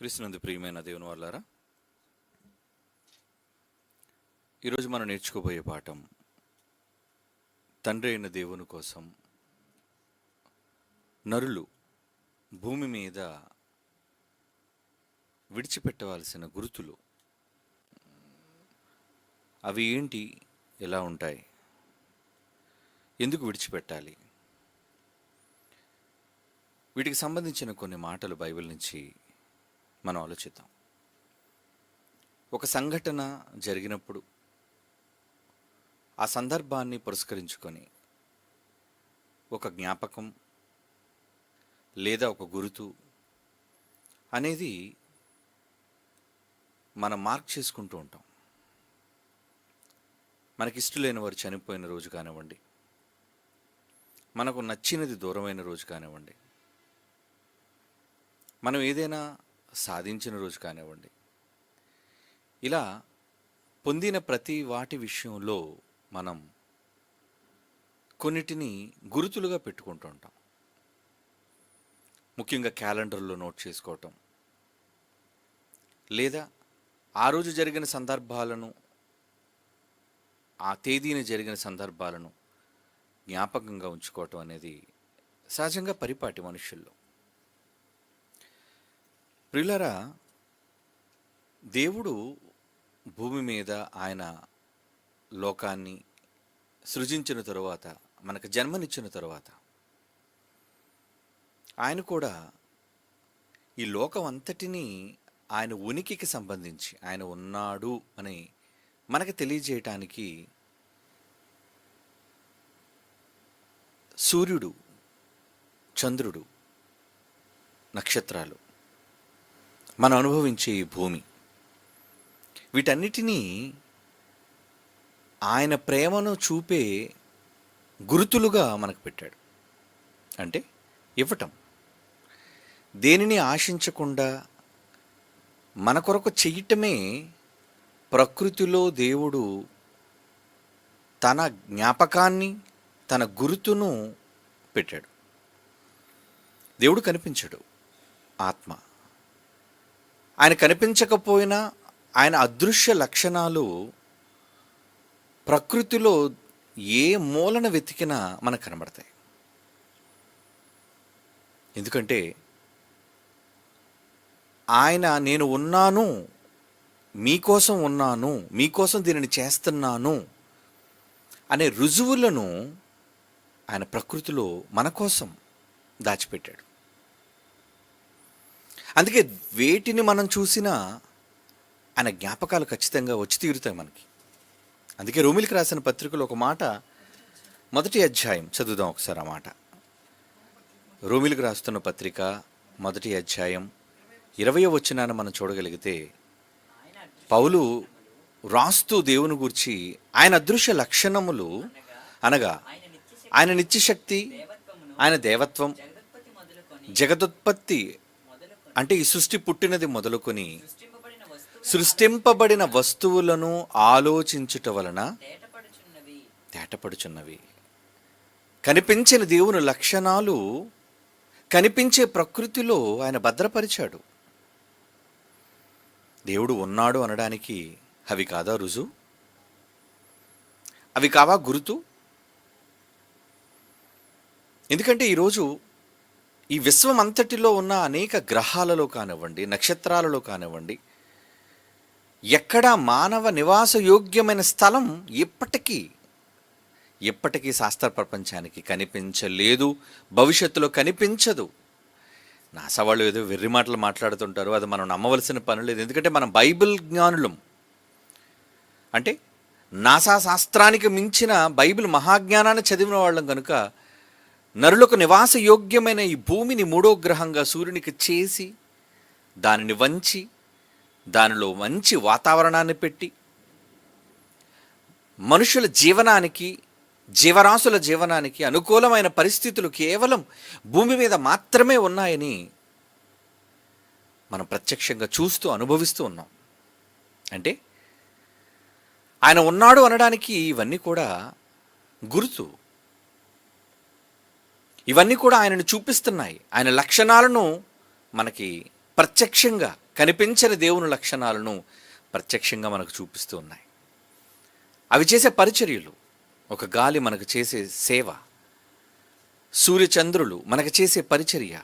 క్రీస్తునందు ప్రియమైన దేవుని వాళ్ళారా, ఈరోజు మనం నేర్చుకోబోయే పాఠం తండ్రి అయిన దేవుని కోసం నరులు భూమి మీద విడిచిపెట్టవలసిన గుర్తులు అవి ఏంటి, ఎలా ఉంటాయి, ఎందుకు విడిచిపెట్టాలి, వీటికి సంబంధించిన కొన్ని మాటలు బైబిల్ నుంచి మనం ఆలోచిద్దాం. ఒక సంఘటన జరిగినప్పుడు ఆ సందర్భాన్ని పురస్కరించుకొని ఒక జ్ఞాపకం లేదా ఒక గుర్తు అనేది మనం మార్క్ చేసుకుంటూ ఉంటాం. మనకిష్టలేని వారు చనిపోయిన రోజు కానివ్వండి, మనకు నచ్చినది దూరమైన రోజు కానివ్వండి, మనం ఏదైనా సాధించిన రోజు కానివ్వండి, ఇలా పొందిన ప్రతి వాటి విషయంలో మనం కొన్నిటిని గుర్తులుగా పెట్టుకుంటూ ఉంటాం. ముఖ్యంగా క్యాలెండర్లో నోట్ చేసుకోవటం, లేదా ఆ రోజు జరిగిన సందర్భాలను, ఆ తేదీన జరిగిన సందర్భాలను జ్ఞాపకంగా ఉంచుకోవటం అనేది సహజంగా పరిపాటి మనుషుల్లో. ప్రియులారా, దేవుడు భూమి మీద ఆయన లోకాన్ని సృజించిన తరువాత, మనకు జన్మనిచ్చిన తరువాత, ఆయన కూడా ఈ లోకం అంతటినీ ఆయన ఉనికికి సంబంధించి ఆయన ఉన్నాడు అని మనకు తెలియజేయటానికి సూర్యుడు, చంద్రుడు, నక్షత్రాలు, మనం అనుభవించే ఈ భూమి, వీటన్నిటినీ ఆయన ప్రేమను చూపే గుర్తులుగా మనకు పెట్టాడు. అంటే ఇవ్వటం, దేనిని ఆశించకుండా మన కొరకు చెయ్యటమే ప్రకృతిలో దేవుడు తన జ్ఞాపకాన్ని, తన గుర్తును పెట్టాడు. దేవుడు కనిపించడు, ఆత్మ. ఆయన కనిపించకపోయినా ఆయన అదృశ్య లక్షణాలు ప్రకృతిలో ఏ మూలన వెతికినా మనకు కనబడతాయి. ఎందుకంటే ఆయన నేను ఉన్నాను, మీకోసం ఉన్నాను, మీకోసం దీనిని చేస్తున్నాను అనే రుజువులను ఆయన ప్రకృతిలో మన కోసం దాచిపెట్టాడు. అందుకే వేటిని మనం చూసినా ఆయన జ్ఞాపకాలు ఖచ్చితంగా వచ్చి తీరుతాయి మనకి. అందుకే రోమిలికి రాసిన పత్రికలో ఒక మాట, 1వ అధ్యాయం చదువుదాం ఒకసారి. ఆ మాట రోమిలికి రాస్తున్న పత్రిక 1వ అధ్యాయం 20వ వచనాన్ని మనం చూడగలిగితే, పౌలు రాస్తూ దేవుని గురించి ఆయన అదృశ్య లక్షణములు అనగా ఆయన నిత్యశక్తి, ఆయన దేవత్వం, జగదుత్పత్తి అంటే ఈ సృష్టి పుట్టినది మొదలుకొని సృష్టింపబడిన వస్తువులను ఆలోచించుట వలన తేటపడుచున్నవి. కనిపించిన దేవుని లక్షణాలు కనిపించే ప్రకృతిలో ఆయన భద్రపరిచాడు. దేవుడు ఉన్నాడు అనడానికి అవి కాదా రుజువు? అవి కావా గుర్తు? ఎందుకంటే ఈరోజు ఈ విశ్వం అంతటిలో ఉన్న అనేక గ్రహాలలో కానివ్వండి, నక్షత్రాలలో కానివ్వండి, ఎక్కడా మానవ నివాస యోగ్యమైన స్థలం ఎప్పటికీ శాస్త్ర ప్రపంచానికి కనిపించలేదు, భవిష్యత్తులో కనిపించదు. నాసా వాళ్ళు ఏదో వెర్రి మాటలు మాట్లాడుతుంటారు, అది మనం నమ్మవలసిన పని లేదు. ఎందుకంటే మనం బైబిల్ జ్ఞానులం. అంటే నాసా శాస్త్రానికి మించిన బైబిల్ మహాజ్ఞానాన్ని చదివిన వాళ్ళం కనుక నరులకు నివాస యోగ్యమైన ఈ భూమిని 3వ గ్రహంగా సూర్యునికి చేసి, దానిని వంచి, దానిలో మంచి వాతావరణాన్ని పెట్టి, మనుషుల జీవనానికి, జీవరాశుల జీవనానికి అనుకూలమైన పరిస్థితులు కేవలం భూమి మీద మాత్రమే ఉన్నాయని మనం ప్రత్యక్షంగా చూస్తూ అనుభవిస్తూ ఉన్నాం. అంటే ఆయన ఉన్నాడు అనడానికి ఇవన్నీ కూడా గుర్తు. ఇవన్నీ కూడా ఆయనను చూపిస్తున్నాయి, ఆయన లక్షణాలను మనకి ప్రత్యక్షంగా కనిపించని దేవుని లక్షణాలను ప్రత్యక్షంగా మనకు చూపిస్తూ ఉన్నాయి. అవి చేసే పరిచర్యలు, ఒక గాలి మనకు చేసే సేవ, సూర్యచంద్రులు మనకు చేసే పరిచర్య,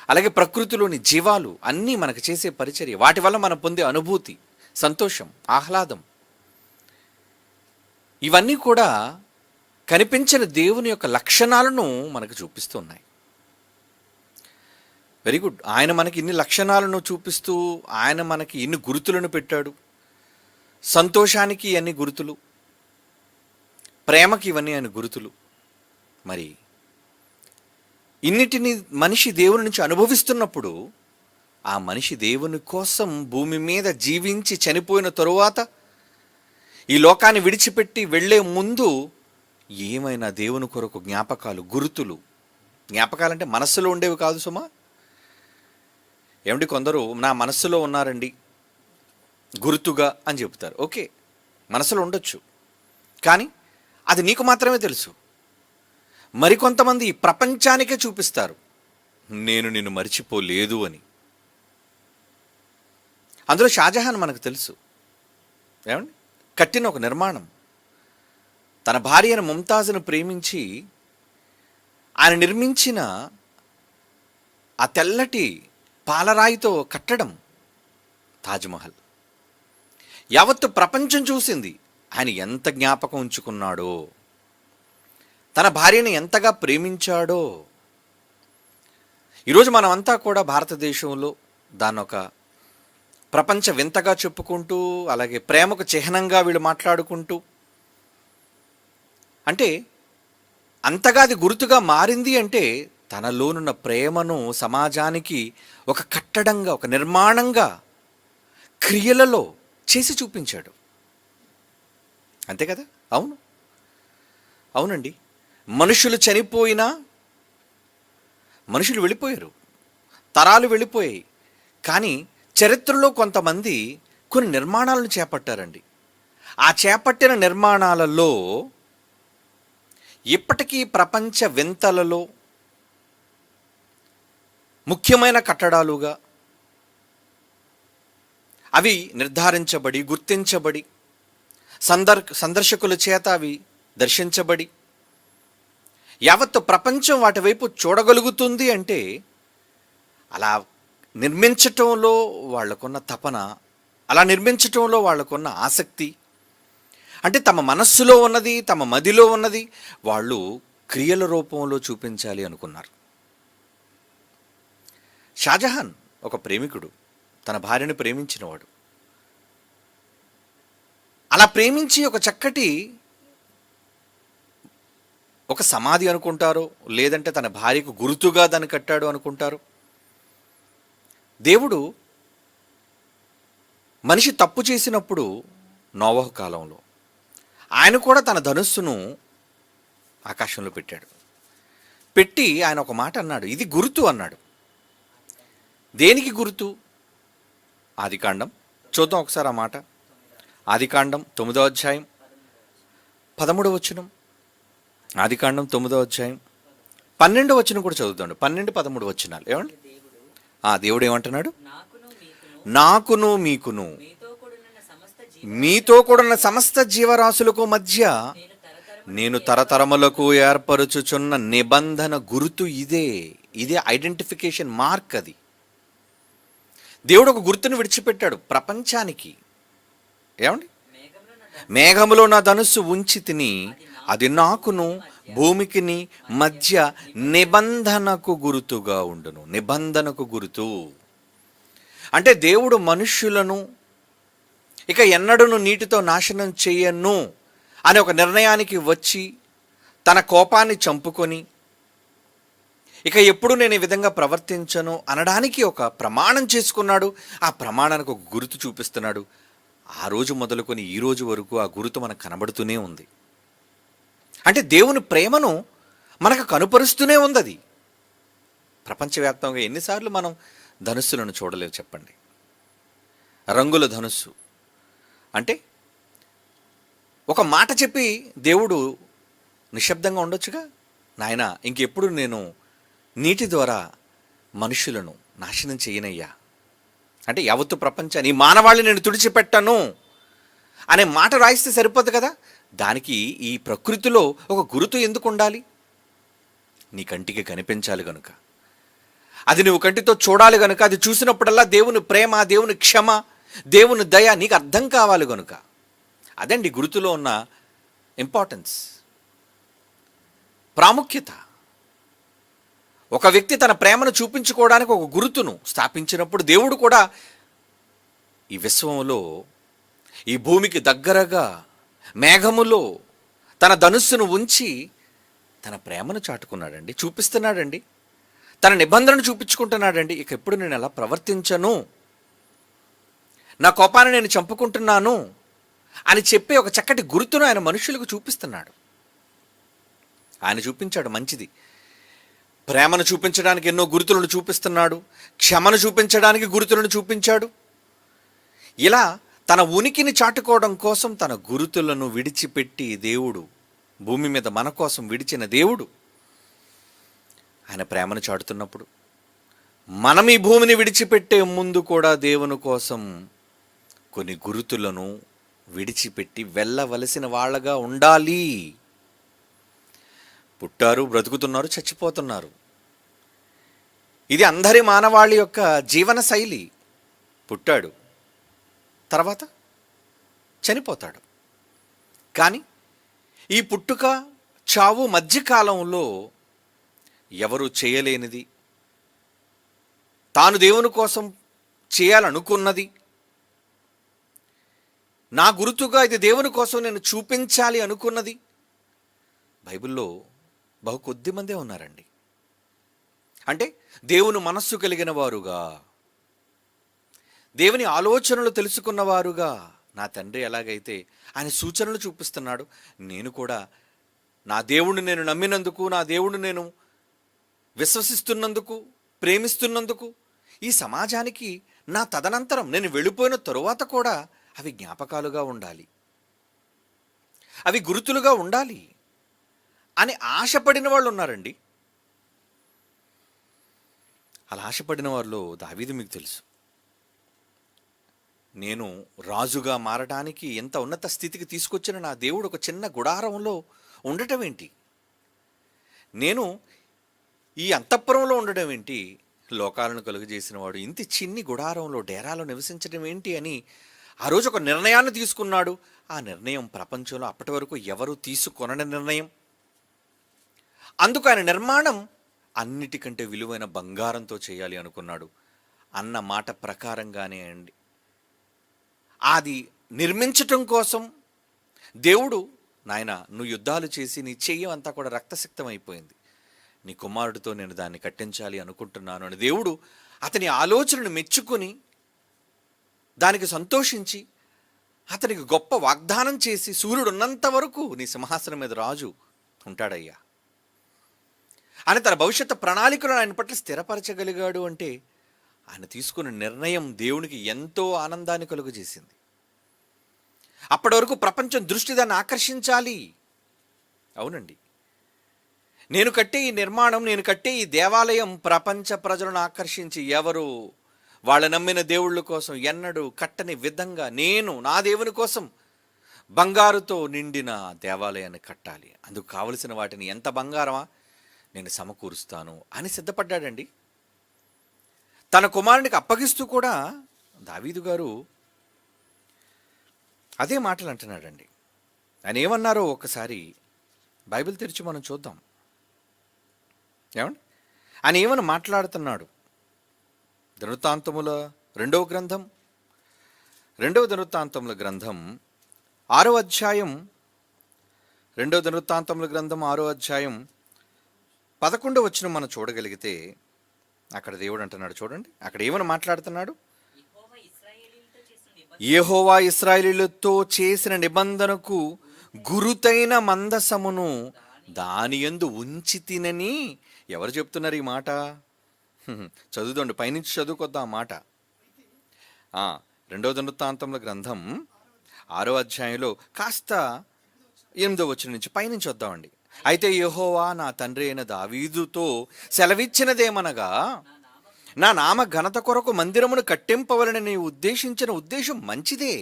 అలాగే ప్రకృతిలోని జీవాలు అన్నీ మనకు చేసే పరిచర్య. వాటి వల్ల మనం పొందే అనుభూతి, సంతోషం, ఆహ్లాదం, ఇవన్నీ కూడా కనిపించని దేవుని యొక్క లక్షణాలను మనకు చూపిస్తూ ఉన్నాయి. Very good. ఆయన మనకి ఇన్ని లక్షణాలను చూపిస్తూ ఆయన మనకి ఇన్ని గుర్తులను పెట్టాడు. సంతోషానికి ఇవన్నీ గుర్తులు, ప్రేమకి ఇవన్నీ ఆయన గుర్తులు. మరి ఇన్నిటిని మనిషి దేవుని నుంచి అనుభవిస్తున్నప్పుడు ఆ మనిషి దేవుని కోసం భూమి మీద జీవించి చనిపోయిన తరువాత ఈ లోకాన్ని విడిచిపెట్టి వెళ్ళే ముందు ఏమైనా దేవుని కొరకు జ్ఞాపకాలు, గుర్తులు, జ్ఞాపకాలంటే మనస్సులో ఉండేవి కాదు సుమా. ఏమిటి, కొందరు నా మనస్సులో ఉన్నారండి గుర్తుగా అని చెబుతారు. ఓకే, మనసులో ఉండొచ్చు, కానీ అది నీకు మాత్రమే తెలుసు. మరికొంతమంది ప్రపంచానికే చూపిస్తారు నేను నిన్ను మర్చిపోలేదు అని. అందులో షాజహాన్ మనకు తెలుసు. ఏమండి, కట్టిన ఒక నిర్మాణం, తన భార్యను ముంతాజ్ను ప్రేమించి ఆయన నిర్మించిన ఆ తెల్లటి పాలరాయితో కట్టడం తాజ్మహల్. యావత్తు ప్రపంచం చూసింది ఆయన ఎంత జ్ఞాపకం ఉంచుకున్నాడో, తన భార్యను ఎంతగా ప్రేమించాడో. ఈరోజు మనమంతా కూడా భారతదేశంలో దాన్ని ఒక ప్రపంచ వింతగా చెప్పుకుంటూ, అలాగే ప్రేమకు చిహ్నంగా వీళ్ళు మాట్లాడుకుంటూ, అంటే అంతగా అది గుర్తుగా మారింది అంటే తనలోనున్న ప్రేమను సమాజానికి ఒక కట్టడంగా, ఒక నిర్మాణంగా, క్రియలలో చేసి చూపించాడు. అంతే కదా? అవును, అవునండి. మనుషులు చనిపోయినా, మనుషులు వెళ్ళిపోయారు, తరాలు వెళ్ళిపోయాయి, కానీ చరిత్రలో కొంతమంది కొన్ని నిర్మాణాలను చేపట్టారండి. ఆ చేపట్టిన నిర్మాణాలలో ఇప్పటికీ ప్రపంచ వింతలలో ముఖ్యమైన కట్టడాలుగా అవి నిర్ధారించబడి, గుర్తించబడి, సందర్శకుల చేత అవి దర్శించబడి యావత్తు ప్రపంచం వాటి వైపు చూడగలుగుతుంది అంటే అలా నిర్మించటంలో వాళ్ళకున్న తపన, అలా నిర్మించటంలో వాళ్ళకున్న ఆసక్తి, అంటే తమ మనస్సులో ఉన్నది, తమ మదిలో ఉన్నది వాళ్ళు క్రియల రూపంలో చూపించాలి అనుకున్నారు. షాజహాన్ ఒక ప్రేమికుడు, తన భార్యను ప్రేమించినవాడు. అలా ప్రేమించి ఒక చక్కటి ఒక సమాధి అనుకుంటారు, లేదంటే తన భార్యకు గుర్తుగా దాన్ని కట్టాడు అనుకుంటారు. దేవుడు మనిషి తప్పు చేసినప్పుడు నోవహు కాలంలో ఆయన కూడా తన ధనుస్సును ఆకాశంలో పెట్టాడు. పెట్టి ఆయన ఒక మాట అన్నాడు, ఇది గుర్తు అన్నాడు. దేనికి గుర్తు? ఆదికాండం చూద్దాం ఒకసారి ఆ మాట. ఆదికాండం 9వ అధ్యాయం 13వ వచనం. ఆదికాండం 9వ అధ్యాయం 12వ వచనం కూడా చదువుతాడు. 12, 13 వచనాలు. ఏమండి, దేవుడు ఏమంటున్నాడు? నాకును మీకును మీతో కూడిన సమస్త జీవరాశులకు మధ్య నేను తరతరములకు ఏర్పరుచుచున్న నిబంధన గుర్తు ఇదే. ఇదే ఐడెంటిఫికేషన్ మార్క్. అది దేవుడు ఒక గుర్తును విడిచిపెట్టాడు ప్రపంచానికి. ఏమండి, మేఘములో నా ధనుస్సు ఉంచి తిని, అది నాకును భూమికిని మధ్య నిబంధనకు గుర్తుగా ఉండును. నిబంధనకు గుర్తు అంటే దేవుడు మనుష్యులను ఇక ఎన్నడూను నీటితో నాశనం చేయను అనే ఒక నిర్ణయానికి వచ్చి తన కోపాన్ని చంపుకొని ఇక ఎప్పుడు నేను ఈ విధంగా ప్రవర్తించను అనడానికి ఒక ప్రమాణం చేసుకున్నాడు. ఆ ప్రమాణానికి ఒక గుర్తు చూపిస్తున్నాడు. ఆ రోజు మొదలుకొని ఈ రోజు వరకు ఆ గుర్తు మనకు కనబడుతూనే ఉంది. అంటే దేవుని ప్రేమను మనకు కనుపరుస్తూనే ఉంది. అది ప్రపంచవ్యాప్తంగా ఎన్నిసార్లు మనం ధనుస్సులను చూడలేవు చెప్పండి. రంగుల ధనుస్సు అంటే ఒక మాట చెప్పి దేవుడు నిశ్శబ్దంగా ఉండొచ్చుగా, నాయనా ఇంకెప్పుడు నేను నీటి ద్వారా మనుషులను నాశనం చేయనయ్యా, అంటే యావత్తు ప్రపంచాన్ని ఈ మానవాళిని నేను తుడిచిపెట్టను అనే మాట రాయిస్తే సరిపోదు కదా. దానికి ఈ ప్రకృతిలో ఒక గురుతు ఎందుకు ఉండాలి? నీ కంటికి కనిపించాలి గనుక, అది నువ్వు కంటితో చూడాలి గనుక, అది చూసినప్పుడల్లా దేవుని ప్రేమ, దేవుని క్షమ, దేవుని దయ నీకు అర్థం కావాలి గనుక. అదండి గురుతులో ఉన్న ఇంపార్టెన్స్, ప్రాముఖ్యత. ఒక వ్యక్తి తన ప్రేమను చూపించుకోవడానికి ఒక గురుతును స్థాపించినప్పుడు దేవుడు కూడా ఈ విశ్వంలో, ఈ భూమికి దగ్గరగా మేఘములో తన ధనుస్సును ఉంచి తన ప్రేమను చాటుకున్నాడండి, చూపిస్తున్నాడండి, తన నిబంధనను చూపించుకుంటున్నాడండి. ఇక ఎప్పుడు నేను ఎలా ప్రవర్తించను, నా కోపాన్ని నేను చంపుకుంటున్నాను అని చెప్పి ఒక చక్కటి గుర్తును ఆయన మనుషులకు చూపిస్తున్నాడు. ఆయన చూపించాడు మంచిది. ప్రేమను చూపించడానికి ఎన్నో గుర్తులను చూపిస్తున్నాడు, క్షమను చూపించడానికి గుర్తులను చూపించాడు. ఇలా తన ఉనికిని చాటుకోవడం కోసం తన గురుతులను విడిచిపెట్టి దేవుడు భూమి మీద మన కోసం విడిచిన దేవుడు ఆయన ప్రేమను చాటుతున్నప్పుడు, మనం ఈ భూమిని విడిచిపెట్టే ముందు కూడా దేవుని కోసం కొన్ని గురుతులను విడిచిపెట్టి వెళ్ళవలసిన వాళ్ళగా ఉండాలి. పుట్టారు, బ్రతుకుతున్నారు, చచ్చిపోతున్నారు. ఇది అందరి మానవాళి యొక్క జీవన శైలి. పుట్టాడు, తర్వాత చనిపోతాడు. కానీ ఈ పుట్టుక చావు మధ్యకాలంలో ఎవరు చేయలేనిది, తాను దేవుని కోసం చేయాలనుకున్నది, నా గుర్తుగా ఇది దేవుని కోసం నేను చూపించాలి అనుకున్నది బైబిల్లో బహు కొద్ది మందే ఉన్నారండి. అంటే దేవుని మనస్సు కలిగిన వారుగా, దేవుని ఆలోచనలు తెలుసుకున్నవారుగా, నా తండ్రి ఎలాగైతే ఆయన సూచనలు చూపిస్తున్నాడు, నేను కూడా నా దేవుణ్ణి నేను నమ్మినందుకు, నా దేవుణ్ణి నేను విశ్వసిస్తున్నందుకు, ప్రేమిస్తున్నందుకు ఈ సమాజానికి నా తదనంతరం నేను వెళ్ళిపోయిన తరువాత కూడా అవి జ్ఞాపకాలుగా ఉండాలి, అవి గుర్తులుగా ఉండాలి అని ఆశపడిన వాళ్ళు ఉన్నారండి. అలా ఆశపడిన వాళ్ళు దావీదు మీకు తెలుసు. నేను రాజుగా మారడానికి ఎంత ఉన్నత స్థితికి తీసుకొచ్చిన నా దేవుడు ఒక చిన్న గుడారంలో ఉండటం ఏంటి, నేను ఈ అంతఃపురంలో ఉండడం ఏంటి, లోకాలను కలుగజేసిన వాడు ఇంత చిన్ని గుడారంలో డేరాలో నివసించడం ఏంటి అని ఆ రోజు ఒక నిర్ణయాన్ని తీసుకున్నాడు. ఆ నిర్ణయం ప్రపంచంలో అప్పటి వరకు ఎవరు తీసుకొనని నిర్ణయం. అందుకు ఆయన నిర్మాణం అన్నిటికంటే విలువైన బంగారంతో చేయాలి అనుకున్నాడు. అన్న మాట ప్రకారంగానే అండి అది నిర్మించటం కోసం దేవుడు, నాయన నువ్వు యుద్ధాలు చేసి నీ చెయ్యం అంతా కూడా రక్తసిక్తం అయిపోయింది, నీ కుమారుడితో నేను దాన్ని కట్టించాలి అనుకుంటున్నాను అని దేవుడు అతని ఆలోచనను మెచ్చుకొని దానికి సంతోషించి అతనికి గొప్ప వాగ్దానం చేసి, సూర్యుడు ఉన్నంత వరకు నీ సింహాసనం మీద రాజు ఉంటాడయ్యా అని తన భవిష్యత్తు ప్రణాళికలను ఆయన పట్ల స్థిరపరచగలిగాడు. అంటే ఆయన తీసుకున్న నిర్ణయం దేవునికి ఎంతో ఆనందాన్ని కలుగజేసింది. అప్పటి వరకు ప్రపంచం దృష్టి దాన్ని ఆకర్షించాలి. అవునండి, నేను కట్టే ఈ నిర్మాణం, నేను కట్టే ఈ దేవాలయం ప్రపంచ ప్రజలను ఆకర్షించి ఎవరు వాళ్ళ నమ్మిన దేవుళ్ళ కోసం ఎన్నడూ కట్టని విధంగా నేను నా దేవుని కోసం బంగారుతో నిండిన దేవాలయాన్ని కట్టాలి, అందుకు కావలసిన వాటిని ఎంత బంగారమా నేను సమకూరుస్తాను అని సిద్ధపడ్డాడండి. తన కుమారునికి అప్పగిస్తూ కూడా దావీదు గారు అదే మాటలు అంటున్నాడండి. ఆయన ఏమన్నారో ఒకసారి బైబిల్ తెరిచి మనం చూద్దాం. ఏమండి ఆయన ఏమని మాట్లాడుతున్నాడు? దినవృత్తాంతముల రెండవ దినవృత్తాంతముల గ్రంథం 6వ అధ్యాయం, 2వ దినవృత్తాంతముల గ్రంథం 6వ అధ్యాయం 11వ వచనం మనం చూడగలిగితే అక్కడ దేవుడు అంటున్నాడు. చూడండి అక్కడ ఏమని మాట్లాడుతున్నాడు. యెహోవా ఇశ్రాయేలీయులతో చేసిన నిబంధనకు గురుతైన మందసమును దాని యందు ఉంచి తినని ఎవరు చెప్తున్నారు ఈ మాట? చదువుదండి, పైనుంచి చదువుకొద్దాం ఆ మాట. 2వ దినవృత్తాంతముల గ్రంథం 6వ అధ్యాయంలో కాస్త 8వ వచనం నుంచి పైనుంచి వద్దామండి. అయితే యెహోవా నా తండ్రి అయిన దావీదుతో సెలవిచ్చినదేమనగా, నా నామ ఘనత కొరకు మందిరమును కట్టింపవలని నీవు ఉద్దేశించిన ఉద్దేశం మంచిదే.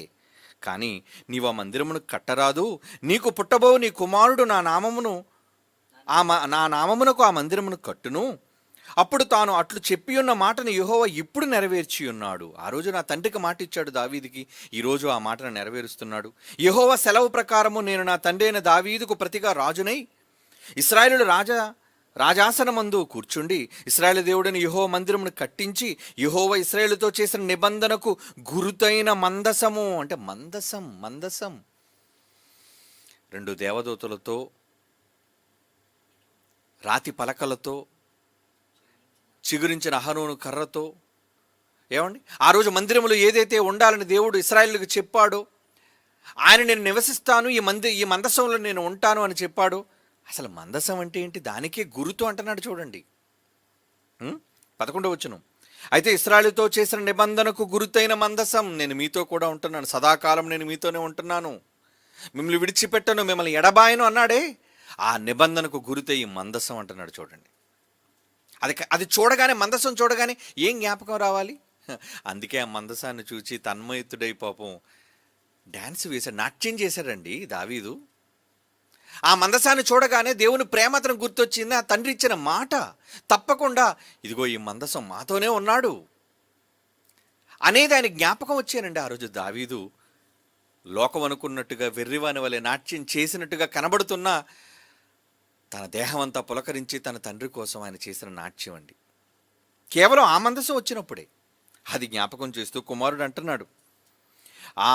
కానీ నీవు ఆ మందిరమును కట్టరాదు. నీకు పుట్టబో నీ కుమారుడు నా నామమునకు ఆ మందిరమును కట్టును. అప్పుడు తాను అట్లు చెప్పి ఉన్న మాటను యెహోవా ఇప్పుడు నెరవేర్చి ఉన్నాడు. ఆ రోజు నా తండ్రికి మాట ఇచ్చాడు దావీదుకి, ఈరోజు ఆ మాటను నెరవేరుస్తున్నాడు. యెహోవా సెలవు ప్రకారము నేను నా తండ్రి అయిన దావీదుకు ప్రతిగా రాజునై ఇశ్రాయేలు రాజాసనమందు కూర్చుండి ఇశ్రాయేలు దేవుడిని యెహోవా మందిరమును కట్టించి యెహోవా ఇశ్రాయేలుతో చేసిన నిబంధనకు గురుతైన మందసము, అంటే మందసం 2 దేవదూతలతో రాతి పలకలతో చిగురించిన అహరోను కర్రతో, ఏమండి ఆ రోజు మందిరములో ఏదైతే ఉండాలని దేవుడు ఇశ్రాయేలుకు చెప్పాడో, ఆయన నేను నివసిస్తాను, ఈ మందసంలో నేను ఉంటాను అని చెప్పాడు. అసలు మందసం అంటే ఏంటి? దానికే గురుతు అంటున్నాడు చూడండి. 11వ వచనం, అయితే ఇశ్రాయేలుతో చేసిన నిబంధనకు గురుతైన మందసం, నేను మీతో కూడా ఉంటున్నాను, సదాకాలం నేను మీతోనే ఉంటున్నాను, మిమ్మల్ని విడిచిపెట్టను, మిమ్మల్ని ఎడబాయను అన్నాడే, ఆ నిబంధనకు గురుతై మందసం అంటున్నాడు చూడండి. అది చూడగానే, మందసం చూడగానే ఏం జ్ఞాపకం రావాలి? అందుకే ఆ మందసాన్ని చూచి తన్మయత్తుడై పాపం డ్యాన్స్ వేశాడు, నాట్యం చేశాడండి దావీదు. ఆ మందసాన్ని చూడగానే దేవుని ప్రేమ అతను గుర్తొచ్చింది. ఆ తండ్రి ఇచ్చిన మాట తప్పకుండా, ఇదిగో ఈ మందసం మాతోనే ఉన్నాడు అనేది ఆయన జ్ఞాపకం వచ్చానండి. ఆ రోజు దావీదు లోకం అనుకున్నట్టుగా వెర్రివాని వలె నాట్యం చేసినట్టుగా కనబడుతున్నా తన దేహం అంతా పులకరించి తన తండ్రి కోసం ఆయన చేసిన నాట్యం అండి. కేవలం ఆ మందసం వచ్చినప్పుడే అది జ్ఞాపకం చేస్తూ కుమారుడు అంటున్నాడు, ఆ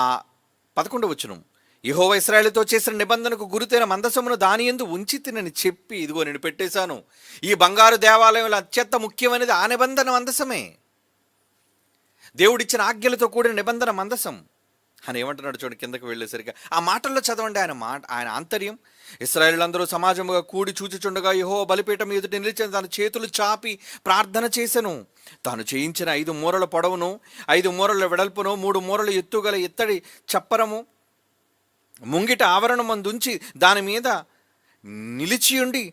11వ వచనం, యెహోవా ఇశ్రాయేలుతో చేసిన నిబంధనకు గురుతైన మందసమును దాని యందు ఉంచి తినని చెప్పి, ఇదిగో నేను పెట్టేశాను. ఈ బంగారు దేవాలయంలో అత్యంత ముఖ్యమైనది ఆ నిబంధన మందసమే, దేవుడిచ్చిన ఆజ్ఞలతో కూడిన నిబంధన మందసం అని ఏమంటున్నాడు చూడండి. కిందకు వెళ్ళేసరికి ఆ మాటల్లో చదవండి ఆయన ఆంతర్యం. ఇశ్రాయేలులందరూ సమాజముగా కూడి చూచుచుండగా యెహోవా బలిపీఠం ఎదుట నిలిచిన తన చేతులు చాపి ప్రార్థన చేసెను. తాను చేయించిన 5 మూరల పొడవును 5 మూరల వెడల్పును 3 మూరల ఎత్తుగల ఇత్తడి చప్పరము ముంగిట ఆవరణమందుంచి దాని మీద నిలిచియుండి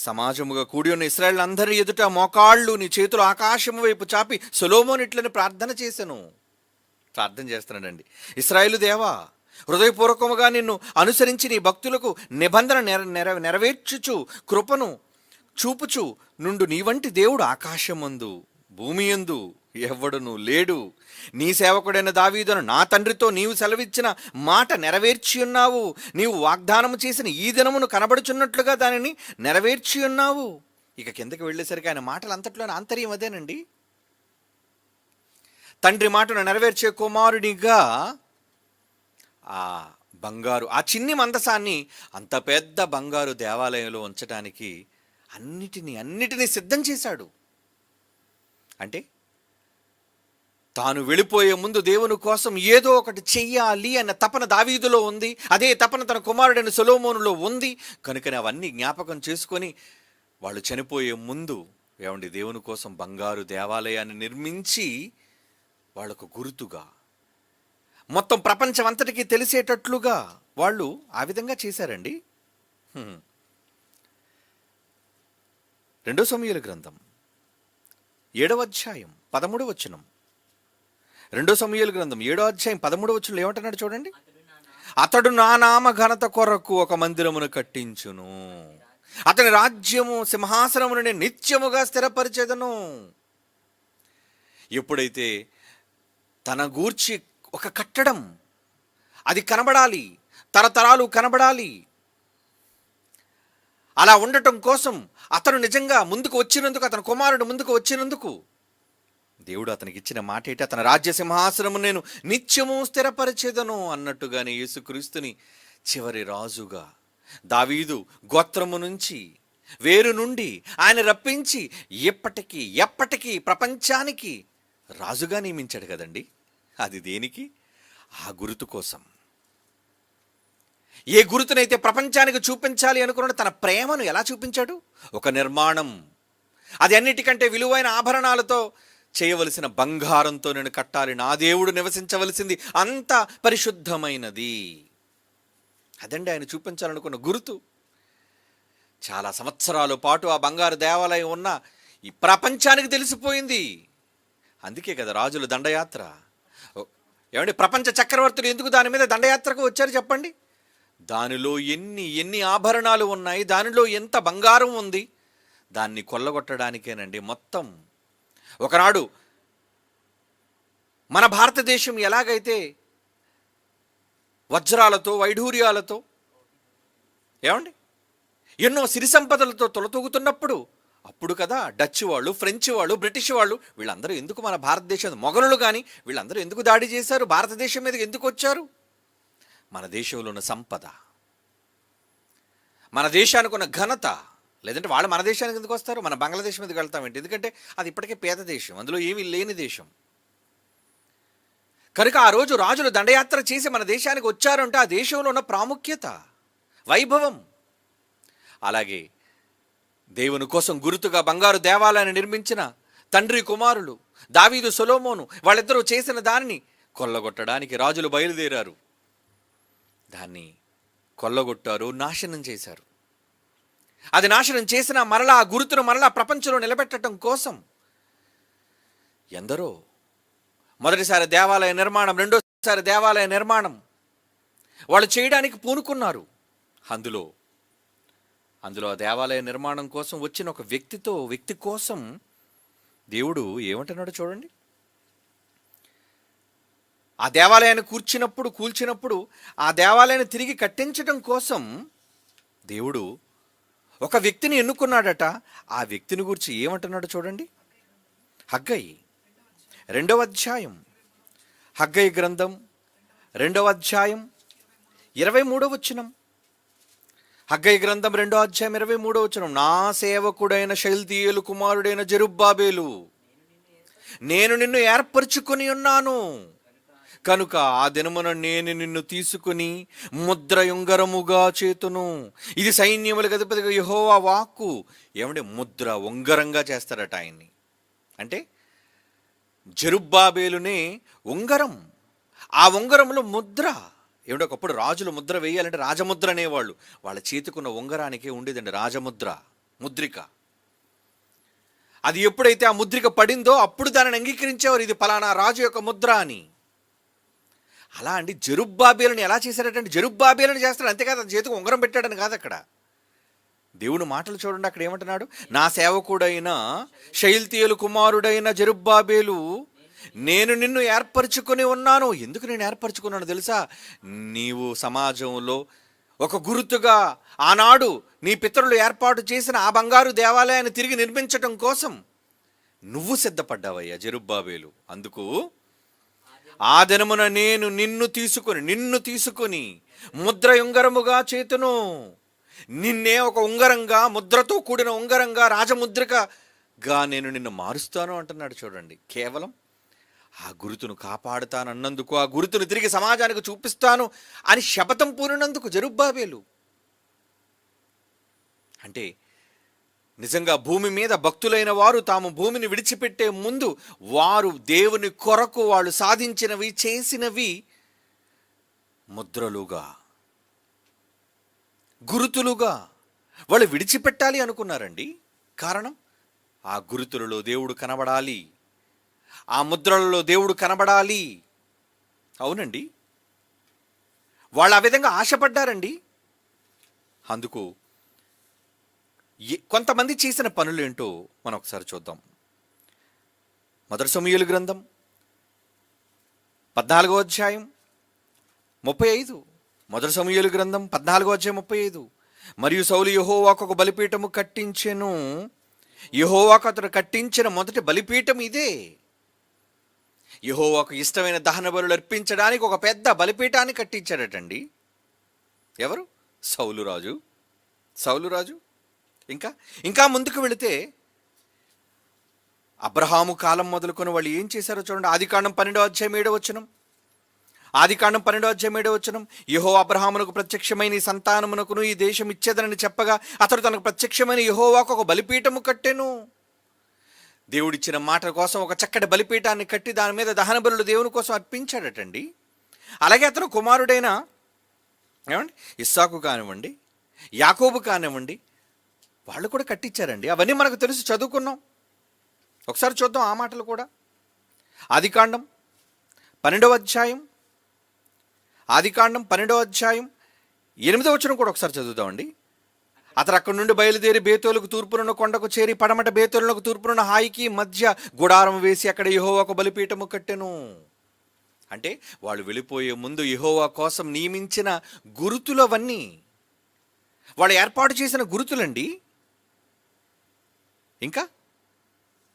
సమాజముగా కూడి ఉన్న ఇశ్రాయేలులందరి ఎదుట మోకాళ్ళు నీ చేతులు ఆకాశము వైపు చాపి సొలొమోను ఇట్లని ప్రార్థన చేసెను. ప్రార్థన చేస్తున్నాడండి, ఇశ్రాయేలు దేవా, హృదయపూర్వకముగా నిన్ను అనుసరించి నీ భక్తులకు నిబంధన నెరవేర్చుచు కృపను చూపుచు నుండు నీ వంటి దేవుడు ఆకాశమందు భూమి యందు ఎవ్వడును లేడు. నీ సేవకుడైన దావీదును నా తండ్రితో నీవు సెలవిచ్చిన మాట నెరవేర్చి ఉన్నావు. నీవు వాగ్దానము చేసిన ఈ దినమును కనబడుచున్నట్లుగా దానిని నెరవేర్చి ఉన్నావు. ఇక కిందకి వెళ్ళేసరికి ఆయన మాటలు అంతట్లోనే ఆంతర్యం అదేనండి. తండ్రి మాటను నెరవేర్చే కుమారుడిగా ఆ చిన్ని మందసాన్ని అంత పెద్ద బంగారు దేవాలయంలో ఉంచడానికి అన్నిటినీ సిద్ధం చేశాడు. అంటే తాను వెళ్ళిపోయే ముందు దేవుని కోసం ఏదో ఒకటి చెయ్యాలి అన్న తపన దావీదులో ఉంది. అదే తపన తన కుమారుడైన సొలొమోనులో ఉంది. కనుకనే అవన్నీ జ్ఞాపకం చేసుకొని వాళ్ళు చనిపోయే ముందు ఏమండి దేవుని కోసం బంగారు దేవాలయాన్ని నిర్మించి వాళ్ళకు గుర్తుగా మొత్తం ప్రపంచం అంతటికీ తెలిసేటట్లుగా వాళ్ళు ఆ విధంగా చేశారండి. 2 సమూయేలు గ్రంథం 7వ అధ్యాయం 13వ వచనం. 2 సమూయేలు గ్రంథం 7వ అధ్యాయం 13వ వచనంలో ఏమంటున్నాడు చూడండి. అతడు నా నామ ఘనత కొరకు ఒక మందిరమును కట్టించును, అతని రాజ్యము సింహాసనమును నేను నిత్యముగా స్థిరపరిచెదను. ఎప్పుడైతే తన గూర్చి ఒక కట్టడం అది కనబడాలి, తరతరాలు కనబడాలి, అలా ఉండటం కోసం అతను నిజంగా ముందుకు వచ్చినందుకు, అతని కుమారుడు ముందుకు వచ్చినందుకు దేవుడు అతనికి ఇచ్చిన మాట ఏంటి? అతని రాజ్య సింహాసనము నేను నిత్యము స్థిరపరిచేదను అన్నట్టుగానే యేసుక్రీస్తుని చివరి రాజుగా దావీదు గోత్రము నుంచి వేరు నుండి ఆయన రప్పించి ఎప్పటికీ ప్రపంచానికి రాజుగా నియమించాడు కదండి. అది దేనికి? ఆ గుర్తు కోసం. ఏ గుర్తునైతే ప్రపంచానికి చూపించాలి అనుకున్నాడు, తన ప్రేమను ఎలా చూపించాడు? ఒక నిర్మాణం, అది అన్నిటికంటే విలువైన ఆభరణాలతో చేయవలసిన బంగారంతో నేను కట్టాలి, నా దేవుడు నివసించవలసింది అంత పరిశుద్ధమైనది. అదండి ఆయన చూపించాలనుకున్న గుర్తు. చాలా సంవత్సరాల పాటు ఆ బంగారు దేవాలయం ఉన్న ఈ ప్రపంచానికి తెలిసిపోయింది. అందుకే కదా రాజుల దండయాత్ర. ఏమంటే ప్రపంచ చక్రవర్తులు ఎందుకు దాని మీద దండయాత్రకు వచ్చారు చెప్పండి? దానిలో ఎన్ని ఎన్ని ఆభరణాలు ఉన్నాయి, దానిలో ఎంత బంగారం ఉంది, దాన్ని కొల్లగొట్టడానికేనండి మొత్తం. ఒకనాడు మన భారతదేశం ఎలాగైతే వజ్రాలతో వైఢూర్యాలతో ఏమండి ఎన్నో సిరి సంపదలతో తొలతూగుతున్నప్పుడు, అప్పుడు కదా డచ్ వాళ్ళు, ఫ్రెంచ్ వాళ్ళు, బ్రిటిష్ వాళ్ళు వీళ్ళందరూ ఎందుకు మన భారతదేశం, మొఘలులు కానీ వీళ్ళందరూ ఎందుకు దాడి చేశారు, భారతదేశం మీదకి ఎందుకు వచ్చారు? మన దేశంలో ఉన్న సంపద, మన దేశానికి ఉన్న ఘనత. లేదంటే వాళ్ళు మన దేశానికి ఎందుకు వస్తారు? మన బంగ్లాదేశ్ మీదకి వెళ్తామేంటి? ఎందుకంటే అది ఇప్పటికే పేద దేశం, అందులో ఏమీ లేని దేశం. కనుక ఆ రోజు రాజులు దండయాత్ర చేసి మన దేశానికి వచ్చారంటే ఆ దేశంలో ఉన్న ప్రాముఖ్యత, వైభవం. అలాగే దేవుని కోసం గుర్తుగా బంగారు దేవాలయాన్ని నిర్మించిన తండ్రి కుమారులు దావీదు, సొలొమోను వాళ్ళిద్దరూ చేసిన దానిని కొల్లగొట్టడానికి రాజులు బయలుదేరారు. దాన్ని కొల్లగొట్టారు, నాశనం చేశారు. అది నాశనం చేసిన మరలా ఆ గుర్తును మరలా ప్రపంచంలో నిలబెట్టడం కోసం ఎందరో మొదటిసారి దేవాలయ నిర్మాణం, రెండోసారి దేవాలయ నిర్మాణం వాళ్ళు చేయడానికి పూనుకున్నారు. అందులో ఆ దేవాలయ నిర్మాణం కోసం వచ్చిన ఒక వ్యక్తి కోసం దేవుడు ఏమంటున్నాడో చూడండి. ఆ దేవాలయాన్ని కూల్చినప్పుడు ఆ దేవాలయాన్ని తిరిగి కట్టించడం కోసం దేవుడు ఒక వ్యక్తిని ఎన్నుకున్నాడట. ఆ వ్యక్తిని గురించి ఏమంటున్నాడో చూడండి. హగ్గయి 2వ అధ్యాయం, హగ్గయి గ్రంథం 2వ అధ్యాయం 23వ వచనం. హగ్గయి గ్రంథం 2వ అధ్యాయం 23వ వచనం. నా సేవకుడైన షయల్తీయేలు కుమారుడైన జెరుబ్బాబేలు, నేను నిన్ను ఏర్పరచుకొని ఉన్నాను కనుక ఆ దినమున నేను నిన్ను తీసుకుని ముద్ర ఉంగరముగా చేతును. ఇది సైన్యములకు అధిపతిగా యెహోవా వాక్కు. ఏమంటే ముద్ర ఉంగరంగా చేస్తారట ఆయన్ని. అంటే జెరుబ్బాబేలునే ఉంగరం, ఆ ఉంగరంలో ముద్ర. ఏమిటో ఒకప్పుడు రాజులు ముద్ర వేయాలంటే రాజముద్ర అనేవాళ్ళు. వాళ్ళ చేతికున్న ఉంగరానికే ఉండేదండి రాజముద్ర, ముద్రిక. అది ఎప్పుడైతే ఆ ముద్రిక పడిందో అప్పుడు దానిని అంగీకరించేవారు, ఇది ఫలానా రాజు యొక్క ముద్ర అని. అలా అండి జెరుబ్బాబేలుని ఎలా చేశాడటంటే జెరుబ్బాబేలుని చేస్తాడు, అంతేకాదు అది చేతికి ఉంగరం పెట్టాడని కాదు. అక్కడ దేవుని మాటలు చూడండి. అక్కడ ఏమంటున్నాడు? నా సేవకుడైన షయల్తీయేలు కుమారుడైన జెరుబ్బాబేలు, నేను నిన్ను ఏర్పరచుకొని ఉన్నాను. ఎందుకు నేను ఏర్పరచుకున్నాను తెలుసా? నీవు సమాజంలో ఒక గుర్తుగా ఆనాడు నీ పితరులు ఏర్పాటు చేసిన ఆ బంగారు దేవాలయాన్ని తిరిగి నిర్మించటం కోసం నువ్వు సిద్ధపడ్డావయ్యా జెరుబ్బాబేలు. అందుకు ఆ దినమున నేను నిన్ను తీసుకుని ముద్ర ఉంగరముగా చేతును. నిన్నే ఒక ఉంగరంగా, ముద్రతో కూడిన ఉంగరంగా, రాజముద్రికగా నేను నిన్ను మారుస్తాను అంటున్నాడు. చూడండి, కేవలం ఆ గుర్తును కాపాడుతానన్నందుకు, ఆ గుర్తును తిరిగి సమాజానికి చూపిస్తాను అని శపథం పూనినందుకు జెరుబ్బాబేలు. అంటే నిజంగా భూమి మీద భక్తులైన వారు తాము భూమిని విడిచిపెట్టే ముందు వారు దేవుని కొరకు వాళ్ళు సాధించినవి, చేసినవి ముద్రలుగా, గురుతులుగా వాళ్ళు విడిచిపెట్టాలి అనుకున్నారండి. కారణం, ఆ గురుతులలో దేవుడు కనబడాలి, ఆ ముద్రలలో దేవుడు కనబడాలి. అవునండి, వాళ్ళు ఆ విధంగా ఆశపడ్డారండి. అందుకు కొంతమంది చేసిన పనులేంటో మనం ఒకసారి చూద్దాం. మొదటి సమూయేలు గ్రంథం 14వ అధ్యాయం 35. మొదటి సమూయేలు గ్రంథం 14వ అధ్యాయం 35. మరియు సౌలు యెహోవాకు ఒక బలిపీఠము కట్టించెను. యెహోవాకు అతడు కట్టించిన మొదటి బలిపీఠం ఇదే. యెహోవాకు ఇష్టమైన దహన బలులు అర్పించడానికి ఒక పెద్ద బలిపీఠాన్ని కట్టించాడటండి. ఎవరు? సౌలు రాజు. ఇంకా ముందుకు వెళితే అబ్రహాము కాలం మొదలుకొని వాళ్ళు ఏం చేశారో చూడండి. ఆదికాండం 12వ అధ్యాయం 7వ వచనం. ఆదికాండం 12వ అధ్యాయం 7వ వచనం. యెహోవా అబ్రహామునకు ప్రత్యక్షమైన ఈ సంతానమునకును ఈ దేశం ఇచ్చేదనని చెప్పగా అతడు తనకు ప్రత్యక్షమైన యెహోవాకు ఒక బలిపీఠము కట్టెను. దేవుడిచ్చిన మాట కోసం ఒక చక్కటి బలిపీఠాన్ని కట్టి దాని మీద దహన బలులు దేవుని కోసం అర్పించాడటండి. అలాగే అతను కుమారుడైన ఇస్సాకు కానివ్వండి, యాకోబు కానివ్వండి, వాళ్ళు కూడా కట్టించారండి. అవన్నీ మనకు తెలుసు, చదువుకున్నాం. ఒకసారి చూద్దాం ఆ మాటలు కూడా. ఆదికాండం 12వ అధ్యాయం, ఆదికాండం 12వ అధ్యాయం 8వ వచనం కూడా ఒకసారి చదువుతామండి. అతడు అక్కడి నుండి బయలుదేరి బేతేలుకు తూర్పునున్న కొండకు చేరి పడమట బేతేలునకు తూర్పునున్న హాయికి మధ్య గుడారం వేసి అక్కడ యెహోవాకు బలిపీఠము కట్టెను. అంటే వాళ్ళు వెళ్ళిపోయే ముందు యెహోవా కోసం నియమించిన గురుతులవన్నీ, వాళ్ళు ఏర్పాటు చేసిన గురుతులండి. ఇంకా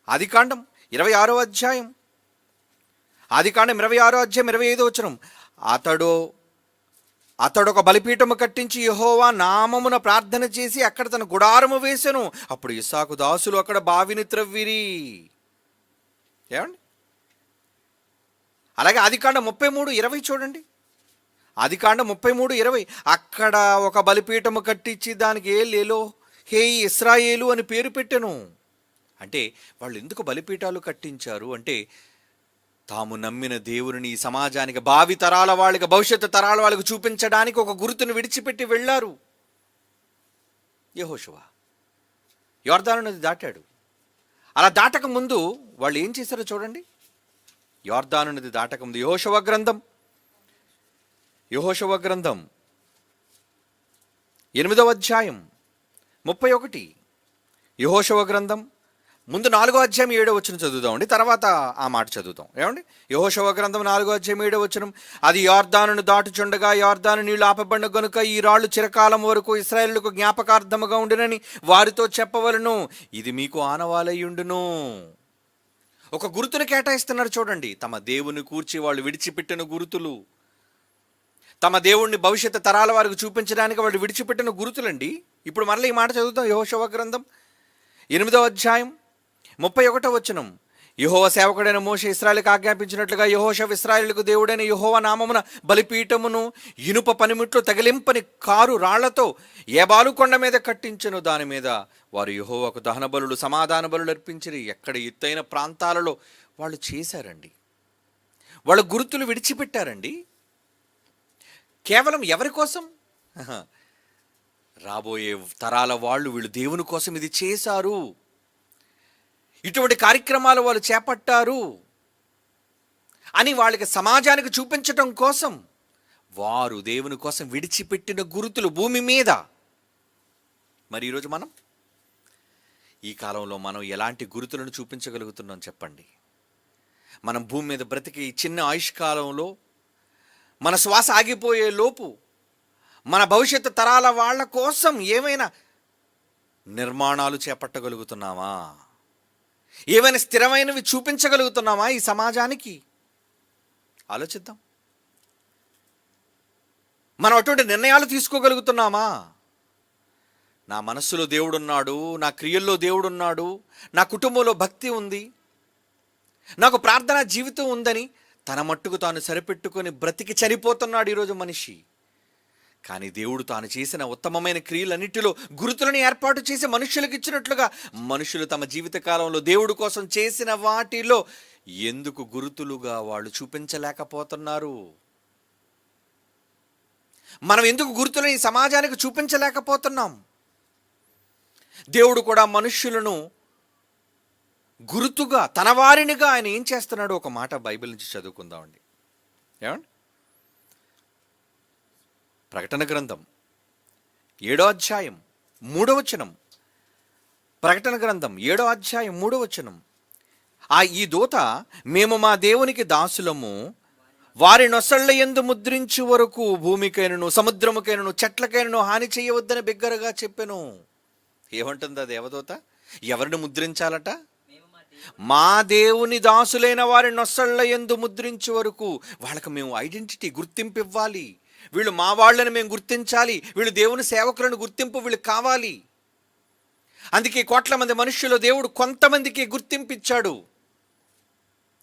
ఆదికాండం 26వ అధ్యాయం, ఆదికాండం 26వ అధ్యాయం 25వ వచనం, అతడు ఒక బలిపీఠము కట్టించి యెహోవా నామమున ప్రార్థన చేసి అక్కడ తన గుడారము వేసెను. అప్పుడు ఇస్సాకు దాసులు అక్కడ బావిని త్రవ్విరి. ఏమండి? అలాగే ఆదికాండం 33:20 చూడండి. ఆదికాండం 33:20, అక్కడ ఒక బలిపీఠము కట్టించి దానికి ఏలేలో హే ఇశ్రాయేలు అని పేరు పెట్టెను. అంటే వాళ్ళు ఎందుకు బలిపీఠాలు కట్టించారు అంటే, తాము నమ్మిన దేవుని ఈ సమాజానికి, భావి తరాల వాళ్ళకి, భవిష్యత్తు తరాల వాళ్ళకి చూపించడానికి ఒక గుర్తును విడిచిపెట్టి వెళ్ళారు. యెహోషువ యొర్దాను నది దాటాడు. అలా దాటక ముందు వాళ్ళు ఏం చేశారో చూడండి. యొర్దాను నది దాటక ముందు యెహోషువ గ్రంథం 8వ అధ్యాయం 31, యెహోషువ గ్రంథం ముందు 4వ అధ్యాయం 7వ వచనం చదువుదామండి, తర్వాత ఆ మాట చదువుతాం. ఏమండి? యెహోషువ గ్రంథం 4వ అధ్యాయం 7వ వచనం, అది యొర్దానును దాటుచుండగా యొర్దాను నీళ్లు ఆపబడిన గనుక ఈ రాళ్ళు చిరకాలం వరకు ఇశ్రాయేలుకు జ్ఞాపకార్థముగా ఉండునని వారితో చెప్పవలను, ఇది మీకు ఆనవాలయ్యుండును. ఒక గుర్తును కేటాయిస్తున్నారు చూడండి. తమ దేవుని కూర్చి వాళ్ళు విడిచిపెట్టిన గుర్తులు, తమ దేవుణ్ణి భవిష్యత్తు తరాల వారికి చూపించడానికి వాళ్ళు విడిచిపెట్టిన గుర్తులండి. ఇప్పుడు మరలా ఈ మాట చదువుతాం. యెహోషువ గ్రంథం 8వ అధ్యాయం 31వ వచనం, యెహోవా సేవకుడైన మోషే ఇశ్రాయేలుకు ఆజ్ఞాపించినట్లుగా యెహోషువ ఇశ్రాయేలుకు దేవుడైన యెహోవా నామమున బలిపీఠమును ఇనుప పనిముట్లు తగిలింపని కారు రాళ్లతో ఏబాలు కొండ మీద కట్టించెను. దాని మీద వారు యెహోవాకు దహన బలులు సమాధాన బలులు అర్పించిరి. ఎక్కడ ఎత్తైన ప్రాంతాలలో వాళ్ళు చేశారండి. వాళ్ళ గుర్తులు విడిచిపెట్టారండి. కేవలం ఎవరి కోసం? రాబోయే తరాల వాళ్ళు, వీళ్ళు దేవుని కోసం ఇది చేశారు, ఇటువంటి కార్యక్రమాలు వాళ్ళు చేపట్టారు అని వాళ్ళకి సమాజానికి చూపించటం కోసం వారు దేవుని కోసం విడిచిపెట్టిన గుర్తులు భూమి మీద. మరి ఈరోజు మనం ఈ కాలంలో మనం ఎలాంటి గుర్తులను చూపించగలుగుతున్నాం చెప్పండి? మనం భూమి మీద బ్రతికి చిన్న ఆయుష్కాలంలో మన శ్వాస ఆగిపోయే లోపు మన భవిష్యత్తు తరాల వాళ్ళ కోసం ఏమైనా నిర్మాణాలు చేపట్టగలుగుతున్నామా? ఏమైనా స్థిరమైనవి చూపించగలుగుతున్నామా ఈ సమాజానికి? ఆలోచిద్దాం. మనం అటువంటి నిర్ణయాలు తీసుకోగలుగుతున్నామా? నా మనస్సులో దేవుడున్నాడు, నా క్రియల్లో దేవుడున్నాడు, నా కుటుంబంలో భక్తి ఉంది, నాకు ప్రార్థనా జీవితం ఉందని తన మట్టుకు తాను సరిపెట్టుకొని బ్రతికి చనిపోతున్నాడు ఈరోజు మనిషి. కానీ దేవుడు తాను చేసిన ఉత్తమమైన క్రియలన్నిటిలో గుర్తులను ఏర్పాటు చేసి మనుషులకు ఇచ్చినట్లుగా మనుషులు తమ జీవితకాలంలో దేవుడు కోసం చేసిన వాటిలో ఎందుకు గుర్తులుగా వాళ్ళు చూపించలేకపోతున్నారు? మనం ఎందుకు గుర్తులను ఈ సమాజానికి చూపించలేకపోతున్నాం? దేవుడు కూడా మనుష్యులను గుర్తుగా, తన వారినిగా ఆయన ఏం చేస్తున్నాడు? ఒక మాట బైబిల్ నుంచి చదువుకుందామండి. ఏమండి? ప్రకటన గ్రంథం 7వ అధ్యాయం 3వ వచనం. ప్రకటన గ్రంథం 7వ అధ్యాయం 3వ వచనం, ఈ దూత, మేము మా దేవునికి దాసులము, వారి నొసళ్ళ యందు ముద్రించు వరకు భూమికైనను సముద్రముకైనను చెట్లకైనను హాని చేయవద్దని బిగ్గరగా చెప్పెను. ఏమంటుంది ఆ దేవదూత? ఎవరిని ముద్రించాలట? మా దేవుని దాసులైన వారి నొసళ్ళ యందు ముద్రించే వరకు వాళ్ళకి మేము ఐడెంటిటీ, గుర్తింపు ఇవ్వాలి. వీళ్ళు మా వాళ్ళని మేము గుర్తించాలి, వీళ్ళు దేవుని సేవకులను గుర్తింపు వీళ్ళు కావాలి. అందుకే కోట్ల మంది మనుష్యులు దేవుడు కొంతమందికి గుర్తింపు ఇచ్చాడు.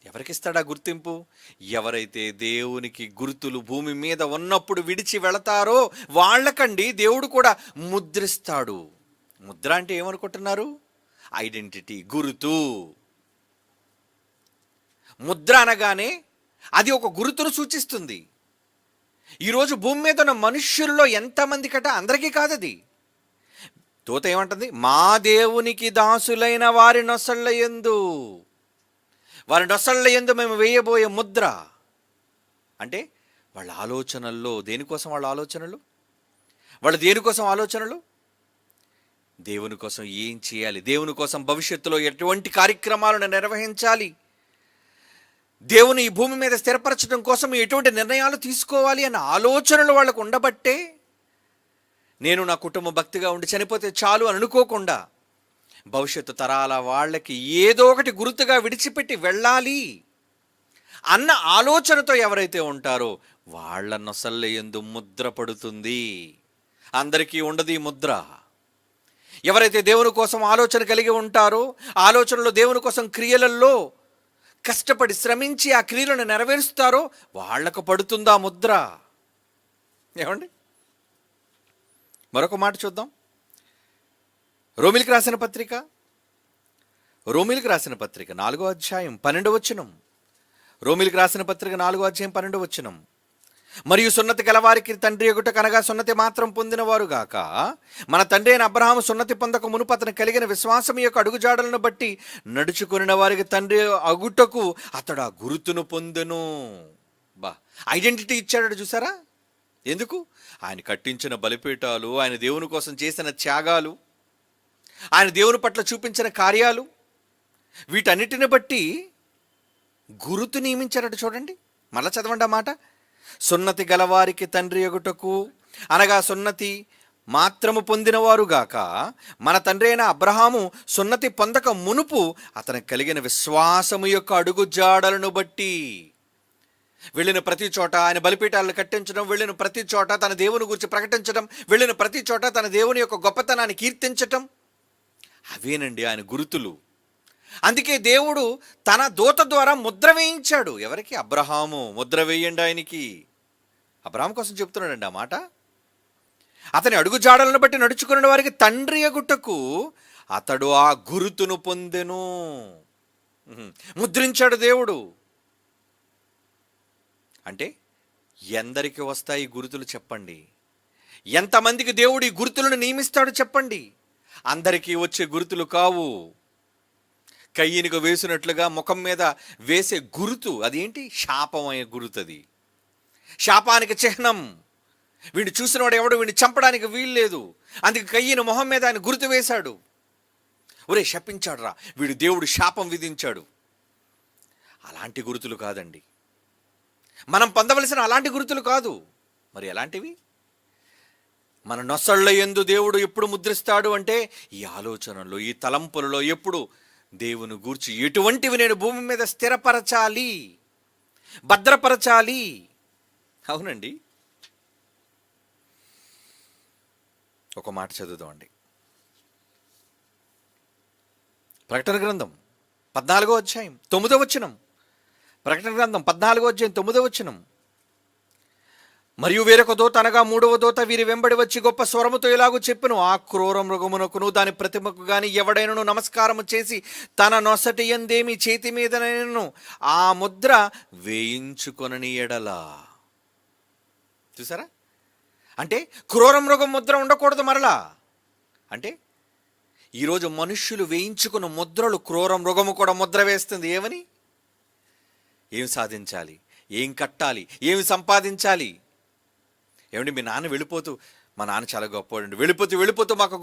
ఎవరికిస్తాడా గుర్తింపు? ఎవరైతే దేవునికి గుర్తులు భూమి మీద ఉన్నప్పుడు విడిచి వెళతారో వాళ్ళకండి దేవుడు కూడా ముద్రిస్తాడు. ముద్ర అంటే ఏమనుకుంటున్నారు? ఐడెంటిటీ, గురుతు. ముద్ర అనగానే అది ఒక గురుతును సూచిస్తుంది. ఈరోజు భూమి మీద ఉన్న మనుష్యుల్లో ఎంతమంది కట అందరికీ కాదది. దూత ఏమంటుంది? మా దేవునికి దాసులైన వారి నొసళ్ళ యందు. వారి నొసళ్ళ యందు మేము వేయబోయే ముద్ర. అంటే వాళ్ళ ఆలోచనల్లో దేనికోసం వాళ్ళ ఆలోచనలు? వాళ్ళు దేనికోసం ఆలోచనలు? దేవుని కోసం ఏం చేయాలి, దేవుని కోసం భవిష్యత్తులో ఎటువంటి కార్యక్రమాలను నిర్వహించాలి, దేవుని ఈ భూమి మీద స్థిరపరచడం కోసం ఎటువంటి నిర్ణయాలు తీసుకోవాలి అన్న ఆలోచనలు వాళ్ళకు ఉండబట్టే నేను నా కుటుంబ భక్తిగా ఉండి చనిపోతే చాలు అని అనుకోకుండా భవిష్యత్తు తరాల వాళ్ళకి ఏదో ఒకటి గుర్తుగా విడిచిపెట్టి వెళ్ళాలి అన్న ఆలోచనతో ఎవరైతే ఉంటారో వాళ్ళ నొసళ్ళ యందు ముద్ర పడుతుంది. అందరికీ ఉండదు ఈ ముద్ర. ఎవరైతే దేవుని కోసం ఆలోచన కలిగి ఉంటారో, ఆలోచనలో దేవుని కోసం క్రియలలో కష్టపడి శ్రమించి ఆ క్రియలను నెరవేరుస్తారో వాళ్లకు పడుతుందా ముద్ర. ఏమండి, మరొక మాట చూద్దాం. రోమిలికి రాసిన పత్రిక 4వ అధ్యాయం 12వ వచనం. రోమిలికి రాసిన పత్రిక 4వ అధ్యాయం 12వ వచనం. మరియు సున్నతి గలవారికి తండ్రి ఎగుట కనగా సున్నతి మాత్రం పొందినవారు గాక, మన తండ్రి అయిన అబ్రహాము సున్నతి పొందక మునుపు అతను కలిగిన విశ్వాసం యొక్క అడుగుజాడలను బట్టి నడుచుకున్న వారికి తండ్రి అగుటకు అతడు ఆ గురుతును పొందెను. ఐడెంటిటీ ఇచ్చాడు చూసారా? ఎందుకు? ఆయన కట్టించిన బలిపీఠాలు, ఆయన దేవుని కోసం చేసిన త్యాగాలు, ఆయన దేవుని పట్ల చూపించిన కార్యాలు, వీటన్నిటిని బట్టి గురుతు నియమించారట. చూడండి, మళ్ళా చదవండి ఆ మాట. సున్నతి గలవారికి తండ్రి ఎగుటకు అనగా సున్నతి మాత్రము పొందినవారుగాక, మన తండ్రి అయిన అబ్రహాము సున్నతి పొందక మునుపు అతనికి కలిగిన విశ్వాసము యొక్క అడుగుజాడలను బట్టి వెళ్ళిన ప్రతి చోట ఆయన బలిపీఠాలను కట్టించడం, వెళ్ళిన ప్రతి చోట తన దేవుని గురించి ప్రకటించడం, వెళ్ళిన ప్రతి చోట తన దేవుని యొక్క గొప్పతనాన్ని కీర్తించటం, అవేనండి ఆయన గురుతులు. అందుకే దేవుడు తన దూత ద్వారా ముద్ర వేయించాడు. ఎవరికి? అబ్రహాము. ముద్ర వేయండి ఆయనకి. అబ్రహాం కోసం చెప్తున్నాడండి ఆ మాట. అతని అడుగుజాడలను బట్టి నడుచుకున్న వారికి తండ్రి అగుటకు అతడు ఆ గురుతును పొందెను. ముద్రించాడు దేవుడు. అంటే ఎందరికి వస్తాయి గురుతులు చెప్పండి? ఎంతమందికి దేవుడు ఈ గుర్తులను నియమిస్తాడు చెప్పండి? అందరికీ వచ్చే గుర్తులు కావు. కయ్యనికి వేసినట్లుగా ముఖం మీద వేసే గుర్తు అదేంటి? శాపమయ్యే గుర్తు. అది శాపానికి చిహ్నం. వీడిని చూసినవాడు ఎవడు వీడిని చంపడానికి వీల్లేదు. అందుకే కయ్యను మొహం మీద ఆయన గుర్తు వేశాడు. ఒరే శపించాడు రా, వీడు దేవుడు శాపం విధించాడు. అలాంటి గుర్తులు కాదండి మనం పొందవలసిన, అలాంటి గుర్తులు కాదు. మరి ఎలాంటివి? మన నొసళ్ళ యందు దేవుడు ఎప్పుడు ముద్రిస్తాడు అంటే ఈ ఆలోచనలో, ఈ తలంపులలో ఎప్పుడు దేవుని గూర్చి ఎటువంటివి నేను భూమి మీద స్థిరపరచాలి, భద్రపరచాలి. అవునండి, ఒక మాట చదువుదామండి. ప్రకటన గ్రంథం 14వ అధ్యాయం 9వ వచనం. ప్రకటన గ్రంథం 14వ అధ్యాయం 9వ వచనం. మరియు వేరొక దూత అనగా 3వ దూత వీరి వెంబడి వచ్చి గొప్ప స్వరముతో ఇలాగూ చెప్పును, ఆ క్రూర మృగమునకును దాని ప్రతిమకు గాని ఎవడైనను నమస్కారము చేసి తన నొసటి యందేమి చేతి మీదనైనను ఆ ముద్ర వేయించుకొనని ఎడల. చూసారా? అంటే క్రూర మృగం ముద్ర ఉండకూడదు మరలా. అంటే ఈరోజు మనుష్యులు వేయించుకున్న ముద్రలు క్రూర మృగము కూడా ముద్ర వేస్తుంది. ఏమని? ఏం సాధించాలి, ఏం కట్టాలి, ఏమి సంపాదించాలి. ఏమండి, మీ నాన్న వెళ్ళిపోతూ, మా నాన్న చాలా గొప్పవాడండి, వెళ్ళిపోతూ మాకు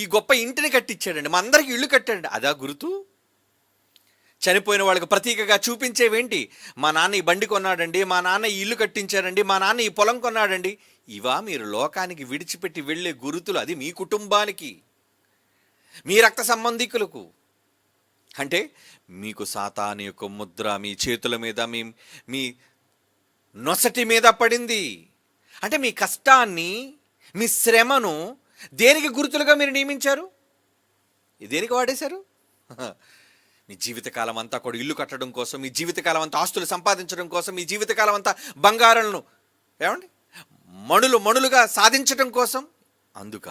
ఈ గొప్ప ఇంటిని కట్టించాడండి, మా అందరికి ఇల్లు కట్టాడండి. అదా గుర్తు? చనిపోయిన వాళ్ళకి ప్రతీకగా చూపించేవేంటి? మా నాన్న ఈ బండి కొన్నాడండి, మా నాన్న ఈ ఇల్లు కట్టించాడండి, మా నాన్న ఈ పొలం కొన్నాడండి. ఇవా మీరు లోకానికి విడిచిపెట్టి వెళ్ళే గురుతులు? అది మీ కుటుంబానికి, మీ రక్త సంబంధికులకు. అంటే మీకు సాతాను యొక్క ముద్ర మీ చేతుల మీద, మీ నొసటి మీద పడింది. అంటే మీ కష్టాన్ని, మీ శ్రమను దేనికి గుర్తులుగా మీరు నియమించారు? దేనికి వాడేశారు? మీ జీవితకాలం అంతా కూడా ఇల్లు కట్టడం కోసం, మీ జీవితకాలం అంతా ఆస్తులు సంపాదించడం కోసం, మీ జీవితకాలం అంతా బంగారాలను ఏమండి మణులుగా సాధించడం కోసం. అందుక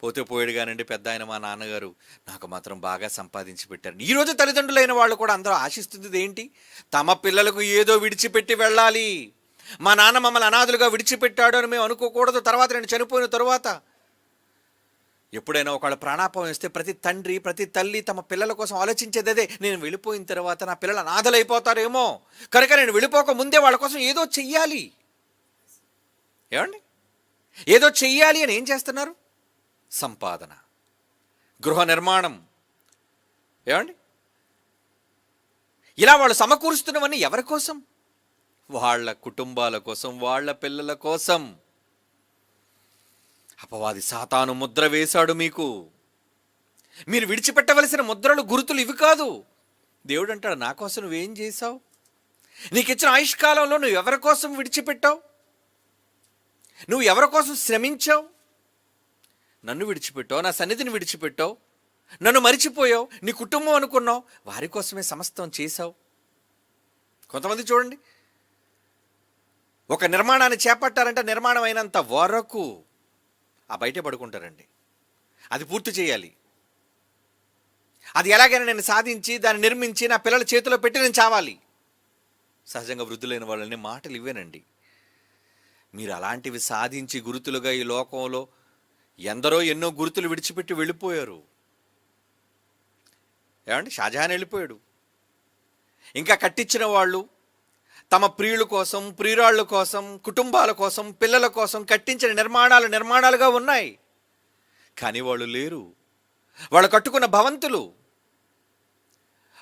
పోతే పోయాడు కానండి పెద్ద ఆయన మా నాన్నగారు నాకు మాత్రం బాగా సంపాదించి పెట్టారు. ఈరోజు తల్లిదండ్రులైన వాళ్ళు కూడా అందరూ ఆశిస్తుంది ఏంటి? తమ పిల్లలకు ఏదో విడిచిపెట్టి వెళ్ళాలి. మా నాన్న మమ్మల్ని అనాథులుగా విడిచిపెట్టాడు అని మేము అనుకోకూడదు. తర్వాత నేను చనిపోయిన తరువాత ఎప్పుడైనా ఒకళ్ళ ప్రాణాపాయం వస్తే ప్రతి తండ్రి ప్రతి తల్లి తమ పిల్లల కోసం ఆలోచించేది అదే, నేను వెళ్ళిపోయిన తర్వాత నా పిల్లలు అనాథలైపోతారేమో కనుక నేను వెళ్ళిపోక ముందే వాళ్ళ కోసం ఏదో చెయ్యాలి. ఏమండి, ఏదో చెయ్యాలి అని ఏం చేస్తున్నారు? సంపాదన, గృహ నిర్మాణం. ఏమండి, ఇలా వాళ్ళు సమకూరుస్తున్నవన్నీ ఎవరి కోసం? వాళ్ళ కుటుంబాల కోసం, వాళ్ళ పిల్లల కోసం. అపవాది సాతాను ముద్ర వేశాడు మీకు. మీరు విడిచిపెట్టవలసిన ముద్రలు, గుర్తులు ఇవి కాదు. దేవుడు అంటాడు, నా కోసం నువ్వేం చేశావు? నీకు ఇచ్చిన ఆయుష్కాలంలో నువ్వు ఎవరి కోసం విడిచిపెట్టావు? నువ్వు ఎవరి కోసం శ్రమించావు? నన్ను విడిచిపెట్టావు, నా సన్నిధిని విడిచిపెట్టావు, నన్ను మరిచిపోయావు, నీ కుటుంబం అనుకున్నావు, వారి కోసమే సమస్తం చేశావు. కొంతమంది చూడండి, ఒక నిర్మాణాన్ని చేపట్టారంటే నిర్మాణం అయినంత వరకు ఆ బయటే పడుకుంటారండి. అది పూర్తి చేయాలి, అది ఎలాగైనా నేను సాధించి దాన్ని నిర్మించి నా పిల్లల చేతిలో పెట్టి నేను చావాలి. సహజంగా వృద్ధులైన వాళ్ళని మాటలు ఇవ్వేనండి. మీరు అలాంటివి సాధించి గురుతులుగా ఈ లోకంలో ఎందరో ఎన్నో గురుతులు విడిచిపెట్టి వెళ్ళిపోయారు. ఏమండి, షాజహాన్ వెళ్ళిపోయాడు. ఇంకా కట్టించిన వాళ్ళు తమ ప్రియుల కోసం, ప్రియురాళ్ళ కోసం, కుటుంబాల కోసం, పిల్లల కోసం కట్టించిన నిర్మాణాలుగా ఉన్నాయి. కానీ వాళ్ళు లేరు. వాళ్ళు కట్టుకున్న భవంతులు,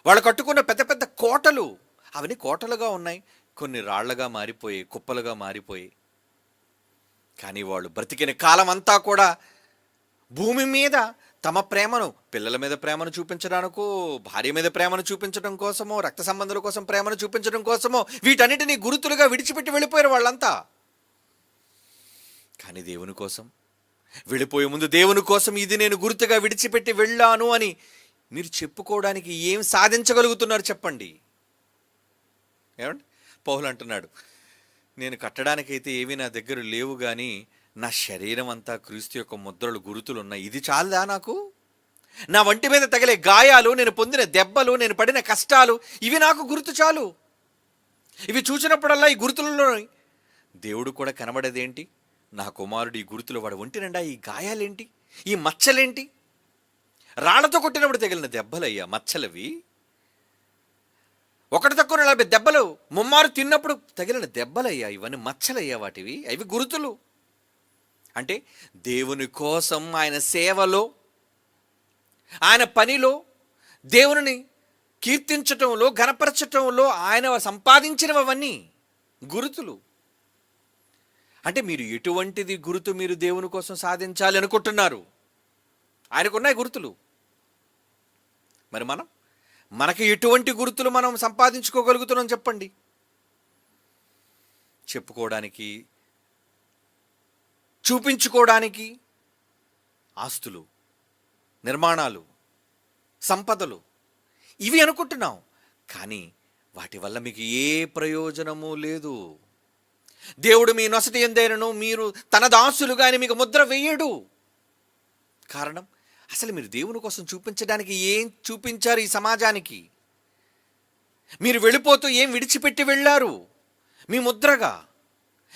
వాళ్ళు కట్టుకున్న పెద్ద పెద్ద కోటలు, అవన్నీ కోటలుగా ఉన్నాయి, కొన్ని రాళ్లగా మారిపోయి, కుప్పలుగా మారిపోయి. కానీ వాళ్ళు బ్రతికిన కాలం అంతా కూడా భూమి మీద తమ ప్రేమను, పిల్లల మీద ప్రేమను చూపించడానికో, భార్య మీద ప్రేమను చూపించడం కోసమో, రక్త సంబంధుల కోసం ప్రేమను చూపించడం కోసమో వీటన్నిటినీ గురుతులుగా విడిచిపెట్టి వెళ్ళిపోయారు వాళ్ళంతా. కానీ దేవుని కోసం వెళ్ళిపోయే ముందు, దేవుని కోసం ఇది నేను గుర్తుగా విడిచిపెట్టి వెళ్ళాను అని మీరు చెప్పుకోవడానికి ఏం సాధించగలుగుతున్నారు చెప్పండి? ఏమండి, పౌలు అంటున్నాడు, నేను కట్టడానికైతే ఏమీ నా దగ్గర లేవు, కానీ నా శరీరం అంతా క్రీస్తు యొక్క ముద్రలు, గురుతులు ఉన్నాయి. ఇది చాలదా నాకు? నా వంటి మీద తగిలే గాయాలు, నేను పొందిన దెబ్బలు, నేను పడిన కష్టాలు, ఇవి నాకు గుర్తు చాలు. ఇవి చూసినప్పుడల్లా ఈ గుర్తులలో దేవుడు కూడా కనబడేదేంటి? నా కుమారుడు ఈ గుర్తులు, వాడు ఒంటి నిండా ఈ గాయాలేంటి, ఈ మచ్చలేంటి? రాళ్లతో కొట్టినప్పుడు తగిలిన దెబ్బలయ్యా మచ్చలవి. ఒకటి తక్కువ 40 దెబ్బలు ముమ్మారు తిన్నప్పుడు తగిలిన దెబ్బలయ్యా, ఇవన్నీ మచ్చలయ్యా వాటివి, అవి గుర్తులు. అంటే దేవుని కోసం, ఆయన సేవలో, ఆయన పనిలో, దేవుని కీర్తించటంలో, ఘనపరచటంలో ఆయన సంపాదించినవన్నీ గురుతులు. అంటే మీరు ఎటువంటిది గురుతు మీరు దేవుని కోసం సాధించాలి అనుకుంటున్నారు? ఆయనకున్నాయి గుర్తులు. మరి మనకి ఎటువంటి గుర్తులు మనం సంపాదించుకోగలుగుతున్నాం చెప్పండి? చెప్పుకోవడానికి, చూపించుకోవడానికి ఆస్తులు, నిర్మాణాలు, సంపదలు, ఇవి అనుకుంటున్నాం. కానీ వాటి వల్ల మీకు ఏ ప్రయోజనము లేదు. దేవుడు మీ నొసటి ఎందైనను మీరు తన దాసులుగా అని మీకు ముద్ర వేయడు. కారణం, అసలు మీరు దేవుని కోసం చూపించడానికి ఏం చూపించారు ఈ సమాజానికి? మీరు వెళ్ళిపోతూ ఏం విడిచిపెట్టి వెళ్ళారు మీ ముద్రగా,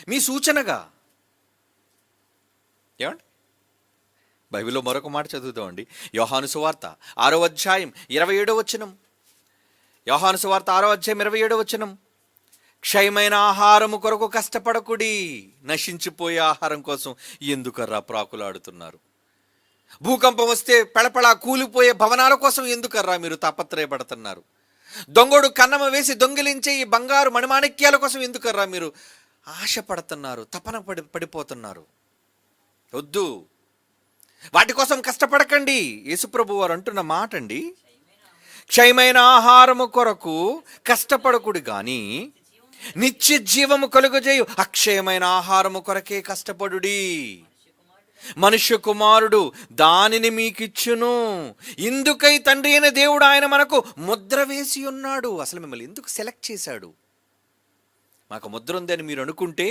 మీ సూచనగా? ఏమండి, బైబిల్లో మరొక మాట చదువుతామండి. యోహాను సువార్త 6వ అధ్యాయం 27వ వచనం. యోహాను సువార్త 6వ అధ్యాయం 27వ వచనం. క్షయమైన ఆహారము కొరకు కష్టపడకుడి, నశించిపోయే ఆహారం కోసం ఎందుకర్రా ప్రాకులాడుతున్నారు? భూకంపం వస్తే పెళపెళ కూలిపోయే భవనాల కోసం ఎందుకర్రా మీరు తాపత్రయపడుతున్నారు? దొంగోడు కన్నమ వేసి దొంగిలించే ఈ బంగారు మణిమాణిక్యాల కోసం ఎందుకర్రా మీరు ఆశపడుతున్నారు, తపన పడిపోతున్నారు? వద్దు, వాటి కోసం కష్టపడకండి. యేసుప్రభు వారు అంటున్న మాట అండి, క్షయమైన ఆహారము కొరకు కష్టపడకుడు గాని నిత్య జీవము కలుగజేయు అక్షయమైన ఆహారము కొరకే కష్టపడుడి. మనుష్య కుమారుడు దానిని మీకిచ్చును. ఇందుకై తండ్రి అయిన దేవుడు ఆయన మనకు ముద్ర వేసి ఉన్నాడు. అసలు మిమ్మల్ని ఎందుకు సెలెక్ట్ చేశాడు? మాకు ముద్ర ఉందని మీరు అనుకుంటే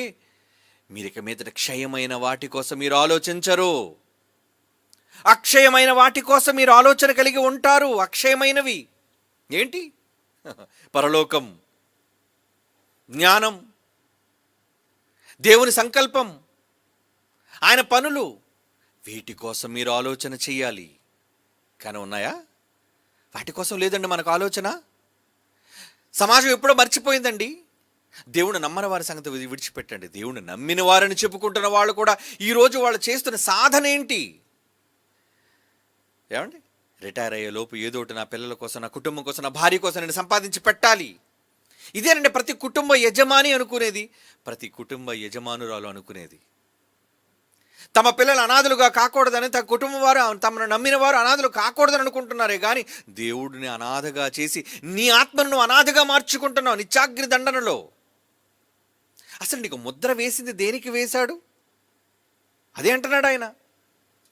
మీరు ఇక మీదట క్షయమైన వాటి కోసం మీరు ఆలోచించరు, అక్షయమైన వాటి కోసం మీరు ఆలోచన కలిగి ఉంటారు. అక్షయమైనవి ఏంటి? పరలోకం, జ్ఞానం, దేవుని సంకల్పం, ఆయన పనులు, వీటి కోసం మీరు ఆలోచన చెయ్యాలి. కానీ ఉన్నాయా? వాటి కోసం లేదండి మనకు ఆలోచన. సమాజం ఎప్పుడో మర్చిపోయిందండి. దేవుని నమ్మని వారి సంగతి విడిచిపెట్టండి. దేవుని నమ్మిన వారని చెప్పుకుంటున్న వాళ్ళు కూడా ఈరోజు వాళ్ళు చేస్తున్న సాధన ఏంటి? ఏమండి, రిటైర్ అయ్యే లోపు ఏదోటి నా పిల్లల కోసం, నా కుటుంబం కోసం, నా భార్య కోసం నేను సంపాదించి పెట్టాలి. ఇదేనండి ప్రతి కుటుంబ యజమాని అనుకునేది, ప్రతి కుటుంబ యజమానురాలు అనుకునేది. తమ పిల్లలు అనాథలుగా కాకూడదని, తమ కుటుంబం వారు తమను నమ్మిన వారు అనాథలు కాకూడదని అనుకుంటున్నారే కానీ దేవుడిని అనాథగా చేసి నీ ఆత్మను అనాథగా మార్చుకుంటున్నావు నిత్యాగ్ని దండనలో. అసలు నీకు ముద్ర వేసింది దేనికి వేశాడు? అదే అంటున్నాడు ఆయన.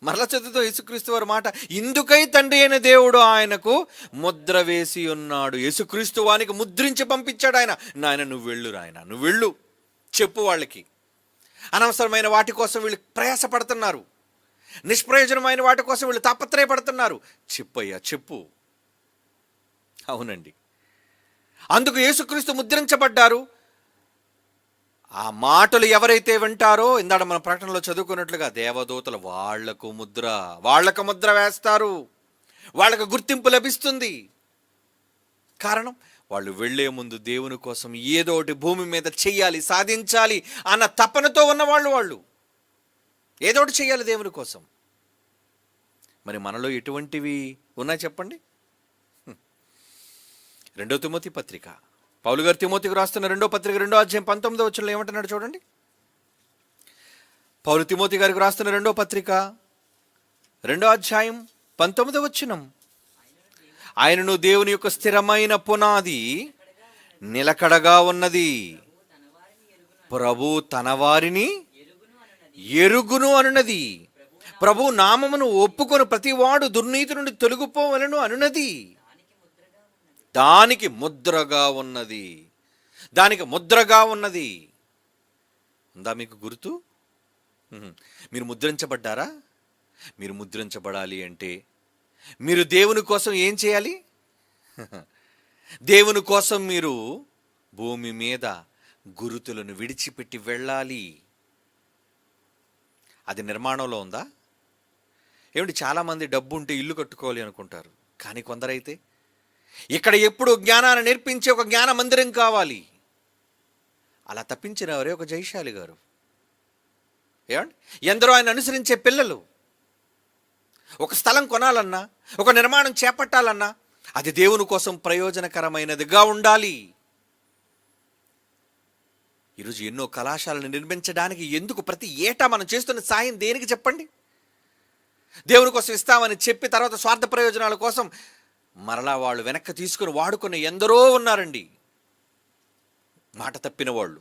మరల చదువుతో యేసుక్రీస్తు వారి మాట, ఇందుకై తండ్రి అయిన దేవుడు ఆయనకు ముద్ర వేసి ఉన్నాడు. యేసుక్రీస్తు వానికి ముద్రించి పంపించాడు ఆయన. నాయన నువ్వు వెళ్ళు, నాయన నువ్వు వెళ్ళు, చెప్పు వాళ్ళకి. అనవసరమైన వాటి కోసం వీళ్ళు ప్రయాసపడుతున్నారు, నిష్ప్రయోజనమైన వాటి కోసం వీళ్ళు తాపత్రయపడుతున్నారు. చెప్పయ్యా చెప్పు. అవునండి, అందుకు యేసుక్రీస్తు ముద్రించబడ్డారు. ఆ మాటలు ఎవరైతే వింటారో, ఇందాక మన ప్రకటనలో చదువుకున్నట్లుగా దేవదూతలు వాళ్లకు ముద్ర వేస్తారు. వాళ్ళకు గుర్తింపు లభిస్తుంది. కారణం, వాళ్ళు వెళ్లే ముందు దేవుని కోసం ఏదో ఒకటి భూమి మీద చెయ్యాలి, సాధించాలి అన్న తపనతో ఉన్నవాళ్ళు. వాళ్ళు ఏదో ఒకటి చెయ్యాలి దేవుని కోసం. మరి మనలో ఎటువంటివి ఉన్నాయి చెప్పండి? 2 తిమోతి పత్రిక, పౌలు గారు తిమోతికి రాస్తున్న 2వ పత్రిక 2వ అధ్యాయం 19వ వచనంలో ఏమంటున్నాడు చూడండి. పౌలు తిమోతి గారికి రాస్తున్న 2వ పత్రిక 2వ అధ్యాయం 19వ వచనం, ఆయనను దేవుని యొక్క స్థిరమైన పునాది నిలకడగా ఉన్నది, ప్రభు తన వారిని ఎరుగును అనున్నది, ప్రభు నామమును ఒప్పుకొని ప్రతివాడు దుర్నీతి నుండి తొలగిపోవలను అనున్నది. దానికి ముద్రగా ఉన్నది. దానికి ముద్రగా ఉన్నది. ఉందా మీకు గుర్తు? మీరు ముద్రించబడ్డారా? మీరు ముద్రించబడాలి అంటే మీరు దేవుని కోసం ఏం చేయాలి? దేవుని కోసం మీరు భూమి మీద గురుతులను విడిచిపెట్టి వెళ్ళాలి. అది నిర్మాణంలో ఉందా? ఏమిటి, చాలామంది డబ్బు ఉంటే ఇల్లు కట్టుకోవాలి అనుకుంటారు. కానీ కొందరైతే ఇక్కడ ఎప్పుడు జ్ఞానాన్ని నేర్పించే ఒక జ్ఞాన మందిరం కావాలి. అలా తప్పించిన వారే ఒక జయశాలి గారు. ఏమండి, ఎందరో ఆయన అనుసరించే పిల్లలు. ఒక స్థలం కొనాలన్నా, ఒక నిర్మాణం చేపట్టాలన్నా అది దేవుని కోసం ప్రయోజనకరమైనదిగా ఉండాలి. ఈరోజు ఎన్నో కళాశాలను నిర్మించడానికి ఎందుకు ప్రతి ఏటా మనం చేస్తున్న సాయం దేనికి చెప్పండి? దేవుని కోసం ఇస్తామని చెప్పి తర్వాత స్వార్థ ప్రయోజనాల కోసం మరలా వాళ్ళు వెనక్కి తీసుకుని వాడుకున్న ఎందరో ఉన్నారండి, మాట తప్పిన వాళ్ళు.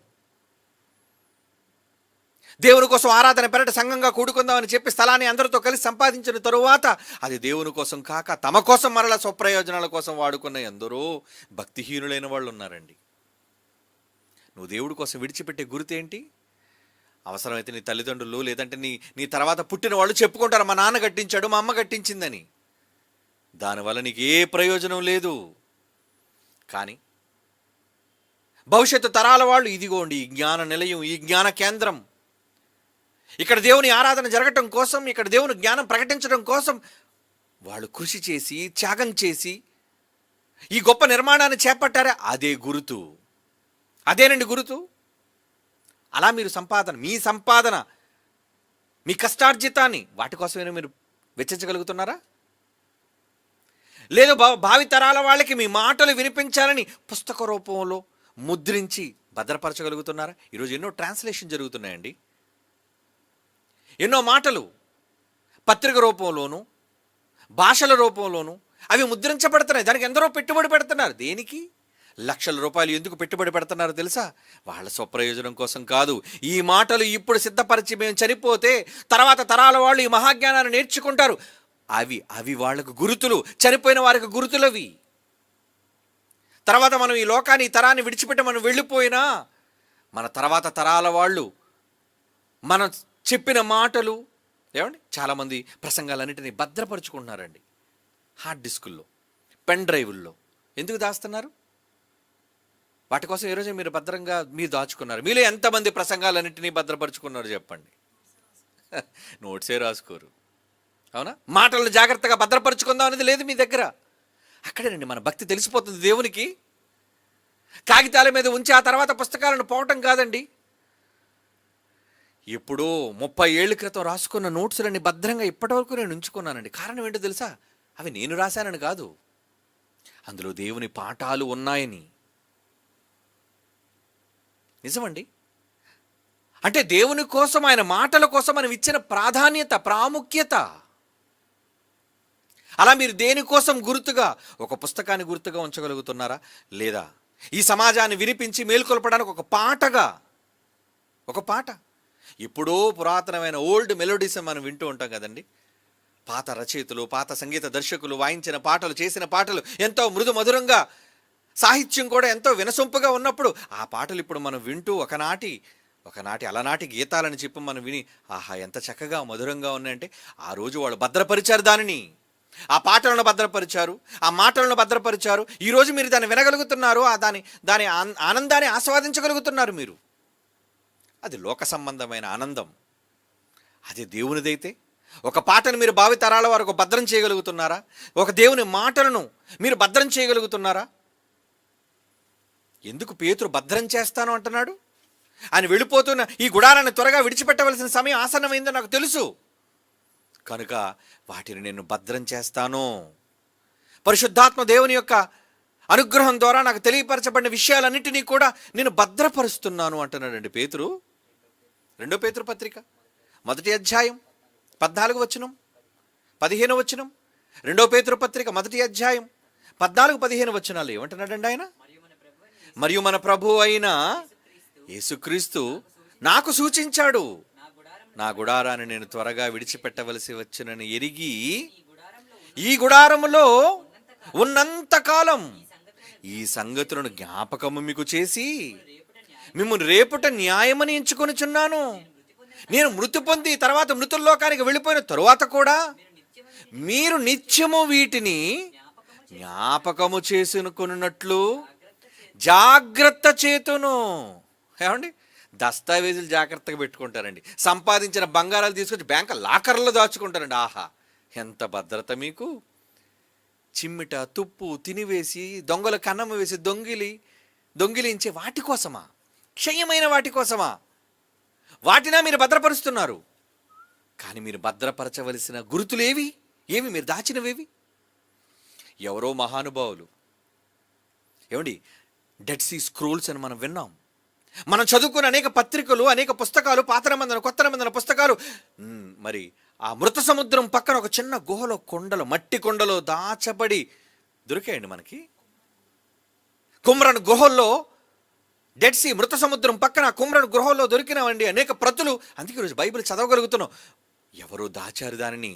దేవుని కోసం ఆరాధన పెరట సంఘంగా కూడుకుందామని చెప్పి స్థలాన్ని అందరితో కలిసి సంపాదించిన తరువాత అది దేవుని కోసం కాక తమ కోసం మరలా స్వప్రయోజనాల కోసం వాడుకున్న ఎందరో భక్తిహీనులైన వాళ్ళు ఉన్నారండి. నువ్వు దేవుడి కోసం విడిచిపెట్టే గుర్తేంటి? అవసరమైతే నీ తల్లిదండ్రులు లేదంటే నీ తర్వాత పుట్టిన వాళ్ళు చెప్పుకుంటారు, మా నాన్న కట్టించాడు, మా అమ్మ కట్టించిందని. దానివల్ల నీకు ఏ ప్రయోజనం లేదు. కానీ భవిష్యత్తు తరాల వాళ్ళు ఇదిగోండి ఈ జ్ఞాన నిలయం, ఈ జ్ఞాన కేంద్రం, ఇక్కడ దేవుని ఆరాధన జరగటం కోసం, ఇక్కడ దేవుని జ్ఞానం ప్రకటించడం కోసం వాళ్ళు కృషి చేసి త్యాగం చేసి ఈ గొప్ప నిర్మాణాన్ని చేపట్టారే, అదే గురుతు. అదేనండి గురుతు. అలా మీరు మీ సంపాదన మీ కష్టార్జితాన్ని వాటి కోసమైనా మీరు వెచ్చించగలుగుతున్నారా? లేదు భావి తరాల వాళ్ళకి మీ మాటలు వినిపించాలని పుస్తక రూపంలో ముద్రించి భద్రపరచగలుగుతున్నారా? ఈరోజు ఎన్నో ట్రాన్స్లేషన్ జరుగుతున్నాయండి. ఎన్నో మాటలు పత్రిక రూపంలోనూ భాషల రూపంలోనూ అవి ముద్రించబడుతున్నాయి. దానికి ఎందరో పెట్టుబడి పెడుతున్నారు. దేనికి? లక్షల రూపాయలు ఎందుకు పెట్టుబడి పెడుతున్నారు తెలుసా? వాళ్ళ స్వప్రయోజనం కోసం కాదు. ఈ మాటలు ఇప్పుడు సిద్ధపరిచి మేము చనిపోతే తర్వాత తరాల వాళ్ళు ఈ మహాజ్ఞానాన్ని నేర్చుకుంటారు. అవి వాళ్ళకు గురుతులు, చనిపోయిన వారికి గురుతులవి. తర్వాత మనం ఈ లోకాన్ని, ఈ తరాన్ని విడిచిపెట్టి మనం వెళ్ళిపోయినా మన తర్వాత తరాల వాళ్ళు మనం చెప్పిన మాటలు, ఏమండి, చాలామంది ప్రసంగాలన్నింటినీ భద్రపరుచుకుంటున్నారండి హార్డ్ డిస్కుల్లో, పెన్ డ్రైవుల్లో. ఎందుకు దాస్తున్నారు? వాటి కోసం ఈరోజు మీరు భద్రంగా మీరు దాచుకున్నారు. మీలో ఎంతమంది ప్రసంగాలన్నింటినీ భద్రపరుచుకున్నారు చెప్పండి? నోట్సే రాసుకోరు. అవునా? మాటలను జాగ్రత్తగా భద్రపరుచుకుందాం అనేది లేదు మీ దగ్గర. అక్కడేనండి మన భక్తి తెలిసిపోతుంది దేవునికి. కాగితాల మీద ఉంచి ఆ తర్వాత పుస్తకాలను పోవటం కాదండి. ఎప్పుడో 30 ఏళ్ళ క్రితం రాసుకున్న నోట్సులన్నీ భద్రంగా ఇప్పటివరకు నేను ఉంచుకున్నానండి. కారణం ఏంటో తెలుసా? అవి నేను రాశానని కాదు, అందులో దేవుని పాఠాలు ఉన్నాయని. నిజమండి. అంటే దేవుని కోసం, ఆయన మాటల కోసం మనం ఇచ్చిన ప్రాధాన్యత, ప్రాముఖ్యత. అలా మీరు దేనికోసం గుర్తుగా ఒక పుస్తకాన్ని గుర్తుగా ఉంచగలుగుతున్నారా? లేదా ఈ సమాజాన్ని వినిపించి మేల్కొల్పడానికి ఒక పాటగా, ఒక పాట, ఎప్పుడో పురాతనమైన ఓల్డ్ మెలోడీస్ మనం వింటూ ఉంటాం కదండి. పాత రచయితలు, పాత సంగీత దర్శకులు వాయించిన పాటలు, చేసిన పాటలు ఎంతో మృదు మధురంగా, సాహిత్యం కూడా ఎంతో వినసొంపుగా ఉన్నప్పుడు ఆ పాటలు ఇప్పుడు మనం వింటూ ఒకనాటి అలనాటి గీతాలని చెప్పి మనం విని ఆహా ఎంత చక్కగా మధురంగా ఉన్నాయంటే, ఆ రోజు వాళ్ళు భద్రపరిచారు దానిని, ఆ పాటలను భద్రపరిచారు, ఆ మాటలను భద్రపరిచారు. ఈరోజు మీరు దాన్ని వినగలుగుతున్నారు, దాని ఆనందాన్ని ఆస్వాదించగలుగుతున్నారు మీరు. అది లోక సంబంధమైన ఆనందం. అది దేవునిదైతే ఒక పాటను మీరు భావితరాల వరకు భద్రం చేయగలుగుతున్నారా? ఒక దేవుని మాటలను మీరు భద్రం చేయగలుగుతున్నారా? ఎందుకు పేతురు భద్రం చేస్తాను అంటున్నాడు? ఆయన వెళ్ళిపోతున్న ఈ గుడారాన్ని త్వరగా విడిచిపెట్టవలసిన సమయం ఆసన్నమైందో నాకు తెలుసు, కనుక వాటిని నేను భద్రం చేస్తాను. పరిశుద్ధాత్మ దేవుని యొక్క అనుగ్రహం ద్వారా నాకు తెలియపరచబడిన విషయాలన్నింటినీ కూడా నేను భద్రపరుస్తున్నాను అంటున్నాడండి పేతురు. 2 పేతురు పత్రిక 1వ అధ్యాయం 14వ వచనం, 15వ వచనం. 2 పేతురు పత్రిక 1వ అధ్యాయం 14, 15 వచనాలు ఏమంటున్నాడండి ఆయన? మరియు మన ప్రభు అయిన యేసుక్రీస్తు నాకు సూచించాడు, నా గుడారాన్ని నేను త్వరగా విడిచిపెట్టవలసి వచ్చునని ఎరిగి ఈ గుడారములో ఉన్నంతకాలం ఈ సంగతులను జ్ఞాపకము మీకు చేసి మిమ్మల్ని రేపుట న్యాయమని ఎంచుకొనుచున్నాను. నేను మృతి పొంది తర్వాత మృతుల్లోకానికి వెళ్ళిపోయిన తరువాత కూడా మీరు నిత్యము వీటిని జ్ఞాపకము చేసుకొనున్నట్లు జాగ్రత్త చేతును. ఏమండి, దస్తావేజులు జాగ్రత్తగా పెట్టుకుంటారండి. సంపాదించిన బంగారాలు తీసుకొచ్చి బ్యాంక్ లాకర్లో దాచుకుంటారండి. ఆహా ఎంత భద్రత మీకు! చిమ్మిట తుప్పు తినివేసి, దొంగల కన్నమ వేసి దొంగిలించే వాటి కోసమా? క్షయమైన వాటి కోసమా? వాటినా మీరు భద్రపరుస్తున్నారు. కానీ మీరు భద్రపరచవలసిన గుర్తులేవి? ఏవి మీరు దాచినవేవి? ఎవరో మహానుభావులు, ఏమండి, డెడ్ సీ స్క్రోల్స్ అని మనం విన్నాం. మనం చదువుకున్న అనేక పత్రికలు, అనేక పుస్తకాలు, పాత నిబంధన కొత్త నిబంధన పుస్తకాలు, మరి ఆ మృత సముద్రం పక్కన ఒక చిన్న గుహలో కొండలో, మట్టి కొండలో దాచబడి దొరికాయండి మనకి. కుమ్రన్ గుహల్లో, డెడ్ సీ మృత సముద్రం పక్కన కుమ్రన్ గుహల్లో దొరికినవండి అనేక ప్రతులు. అందుకే ఈరోజు బైబిల్ చదవగలుగుతున్నాం. ఎవరో దాచారు దానిని.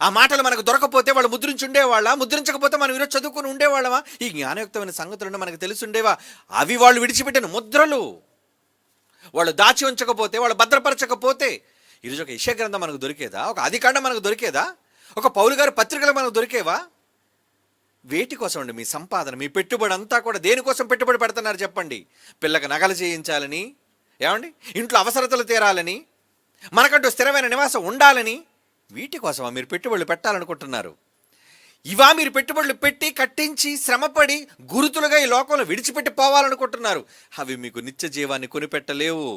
ఆ మాటలు మనకు దొరకపోతే వాళ్ళు ముద్రించి ఉండేవాళ్ళ? ముద్రించకపోతే మనం ఈరోజు చదువుకుని ఉండేవాళ్ళమా? ఈ జ్ఞానయుక్తమైన సంగతులను మనకు తెలిసి ఉండేవా? అవి వాళ్ళు విడిచిపెట్టిన ముద్రలు. వాళ్ళు దాచి ఉంచకపోతే, వాళ్ళు భద్రపరచకపోతే ఈరోజు ఒక యెషయా గ్రంథం మనకు దొరికేదా? ఒక ఆదికాండం మనకు దొరికేదా? ఒక పౌలు గారి పత్రికలు మనకు దొరికేవా? వేటి కోసం అండి మీ సంపాదన, మీ పెట్టుబడి అంతా కూడా దేనికోసం పెట్టుబడి పెడుతున్నారు చెప్పండి? పిల్లకి నగలు చేయించాలని, ఏమండి, ఇంట్లో అవసరతలు తీరాలని, మనకంటూ స్థిరమైన నివాసం ఉండాలని, వీటి కోసమా మీరు పెట్టుబడులు పెట్టాలనుకుంటున్నారు? ఇవా మీరు పెట్టుబడులు పెట్టి కట్టించి శ్రమపడి గురుతులుగా ఈ లోకంలో విడిచిపెట్టి పోవాలనుకుంటున్నారు? అవి మీకు నిత్య జీవాన్ని కొనిపెట్టలేవు.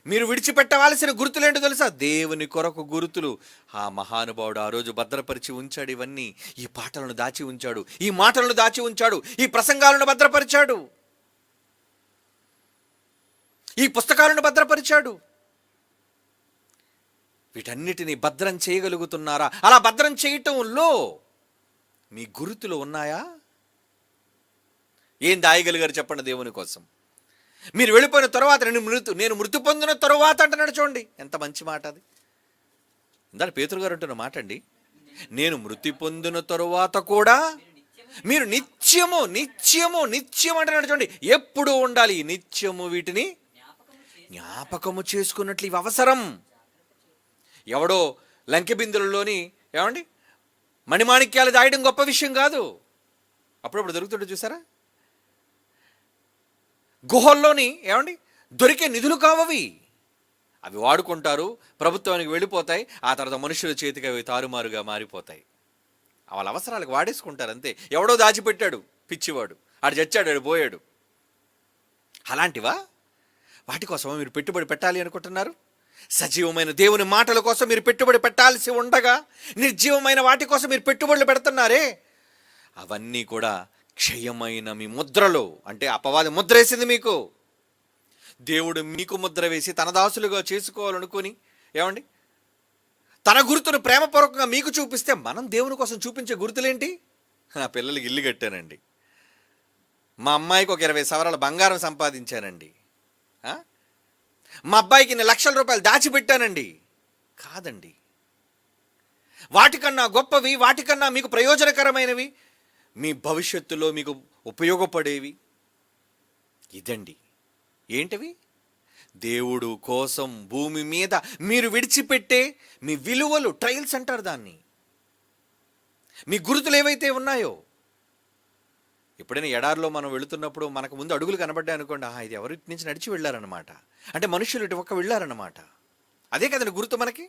మీరు విడిచిపెట్టవలసిన గుర్తులేంటో తెలుసా? దేవుని కొరకు గుర్తులు. ఆ మహానుభావుడు ఆ రోజు భద్రపరిచి ఉంచాడు. ఇవన్నీ, ఈ పాటలను దాచి ఉంచాడు, ఈ మాటలను దాచి ఉంచాడు, ఈ ప్రసంగాలను భద్రపరిచాడు, ఈ పుస్తకాలను భద్రపరిచాడు. వీటన్నిటిని భద్రం చేయగలుగుతున్నారా? అలా భద్రం చేయటంలో మీ గుర్తులు ఉన్నాయా? ఏం దాయగలిగారు చెప్పండి దేవుని కోసం? మీరు వెళ్ళిపోయిన తర్వాత నేను మృతి పొందిన తరువాత అంటున్నాడు. చూడండి ఎంత మంచి మాట అది. ఇందాక పేతురు గారు అంటున్న మాట అండి. నేను మృతి పొందిన తరువాత కూడా మీరు నిత్యము నిత్యము నిత్యం అంటున్నాడు. చూడండి, ఎప్పుడు ఉండాలి నిత్యము వీటిని జ్ఞాపకము చేసుకున్నట్లు. ఇవి అవసరం. ఎవడో లంకె బిందులలోని, ఏమండి, మణిమాణిక్యాలు దాయడం గొప్ప విషయం కాదు. అప్పుడప్పుడు దొరుకుతుంటే చూసారా? గుహల్లోని, ఏమండి, దొరికే నిధులు కావవి. అవి వాడుకుంటారు, ప్రభుత్వానికి వెళ్ళిపోతాయి, ఆ తర్వాత మనుషుల చేతికి అవి తారుమారుగా మారిపోతాయి. వాళ్ళ అవసరాలకు వాడేసుకుంటారు అంతే. ఎవడో దాచిపెట్టాడు పిచ్చివాడు, ఆడు చచ్చాడు, ఆడు పోయాడు. అలాంటివా? వాటి కోసం మీరు పెట్టుబడి పెట్టాలి అనుకుంటున్నారు? సజీవమైన దేవుని మాటల కోసం మీరు పెట్టుబడి పెట్టాల్సి ఉండగా నిర్జీవమైన వాటి కోసం మీరు పెట్టుబడులు పెడుతున్నారే, అవన్నీ కూడా క్షయమైన మీ ముద్రలో, అంటే అపవాది ముద్ర వేసింది మీకు. దేవుడు మీకు ముద్ర వేసి తన దాసులుగా చేసుకోవాలనుకుని, ఏమండి, తన గుర్తును ప్రేమపూర్వకంగా మీకు చూపిస్తే మనం దేవుని కోసం చూపించే గుర్తులేంటి? నా పిల్లలకి ఇల్లు కట్టానండి, మా అమ్మాయికి ఒక 20 సవరాల బంగారం సంపాదించానండి, మా అబ్బాయికి ఇన్ని లక్షల రూపాయలు దాచిపెట్టానండి. కాదండి. వాటికన్నా గొప్పవి, వాటికన్నా మీకు ప్రయోజనకరమైనవి, మీ భవిష్యత్తులో మీకు ఉపయోగపడేవి ఇదండి. ఏంటివి? దేవుడు కోసం భూమి మీద మీరు విడిచిపెట్టే మీ విలువలు, ట్రయల్స్ అంటారు దాన్ని. మీ గుర్తులు ఏవైతే ఉన్నాయో, ఎప్పుడైనా ఎడారిలో మనం వెళుతున్నప్పుడు మనకు ముందు అడుగులు కనబడ్డాయి అనుకోండి, ఇది ఎవరి నుంచి నడిచి వెళ్ళారన్నమాట, అంటే మనుషులు ఇటు ఒక్క వెళ్ళారన్నమాట. అదే కదండి గుర్తు మనకి.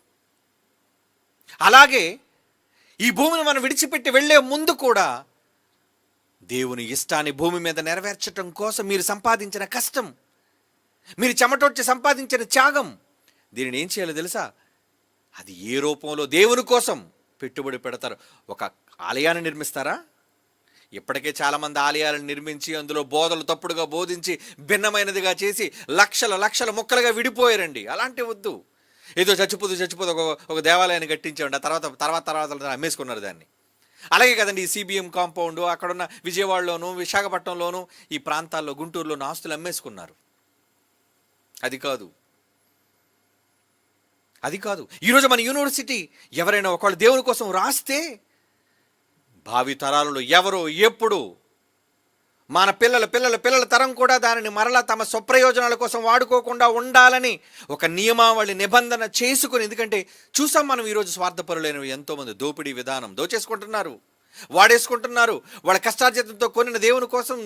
అలాగే ఈ భూమిని మనం విడిచిపెట్టి వెళ్ళే ముందు కూడా దేవుని ఇష్టాన్ని భూమి మీద నెరవేర్చడం కోసం మీరు సంపాదించిన కష్టం, మీరు చెమటొచ్చి సంపాదించిన త్యాగం, దీనిని ఏం చేయాలో తెలుసా? అది ఏ రూపంలో దేవుని కోసం పెట్టుబడి పెడతారు. ఒక ఆలయాన్ని నిర్మిస్తారా? ఇప్పటికే చాలామంది ఆలయాలను నిర్మించి అందులో బోధలు తప్పుడుగా బోధించి భిన్నమైనదిగా చేసి లక్షల లక్షల ముక్కలుగా విడిపోయారండి. అలాంటి వద్దు. ఏదో చచ్చిపోతూ ఒక దేవాలయాన్ని కట్టించామండి, ఆ తర్వాత అమ్మేసుకున్నారు దాన్ని. అలాగే కదండి ఈ సిబిఎం కాంపౌండ్, అక్కడున్న విజయవాడలోను, విశాఖపట్నంలోను, ఈ ప్రాంతాల్లో, గుంటూరులోను ఆస్తులు అమ్మేసుకున్నారు. అది కాదు. ఈరోజు మన యూనివర్సిటీ ఎవరైనా ఒకళ్ళు దేవుని కోసం రాస్తే భావి తరాలలో ఎవరు ఎప్పుడు మన పిల్లల తరం కూడా దానిని మరలా తమ స్వప్రయోజనాల కోసం వాడుకోకుండా ఉండాలని ఒక నియమావళి, నిబంధన చేసుకుని, ఎందుకంటే చూసాం మనం ఈరోజు స్వార్థపరులైన ఎంతోమంది దోపిడీ విధానం దోచేసుకుంటున్నారు, వాడేసుకుంటున్నారు. వాళ్ళ కష్టార్జితంతో కొనిన దేవుని కోసం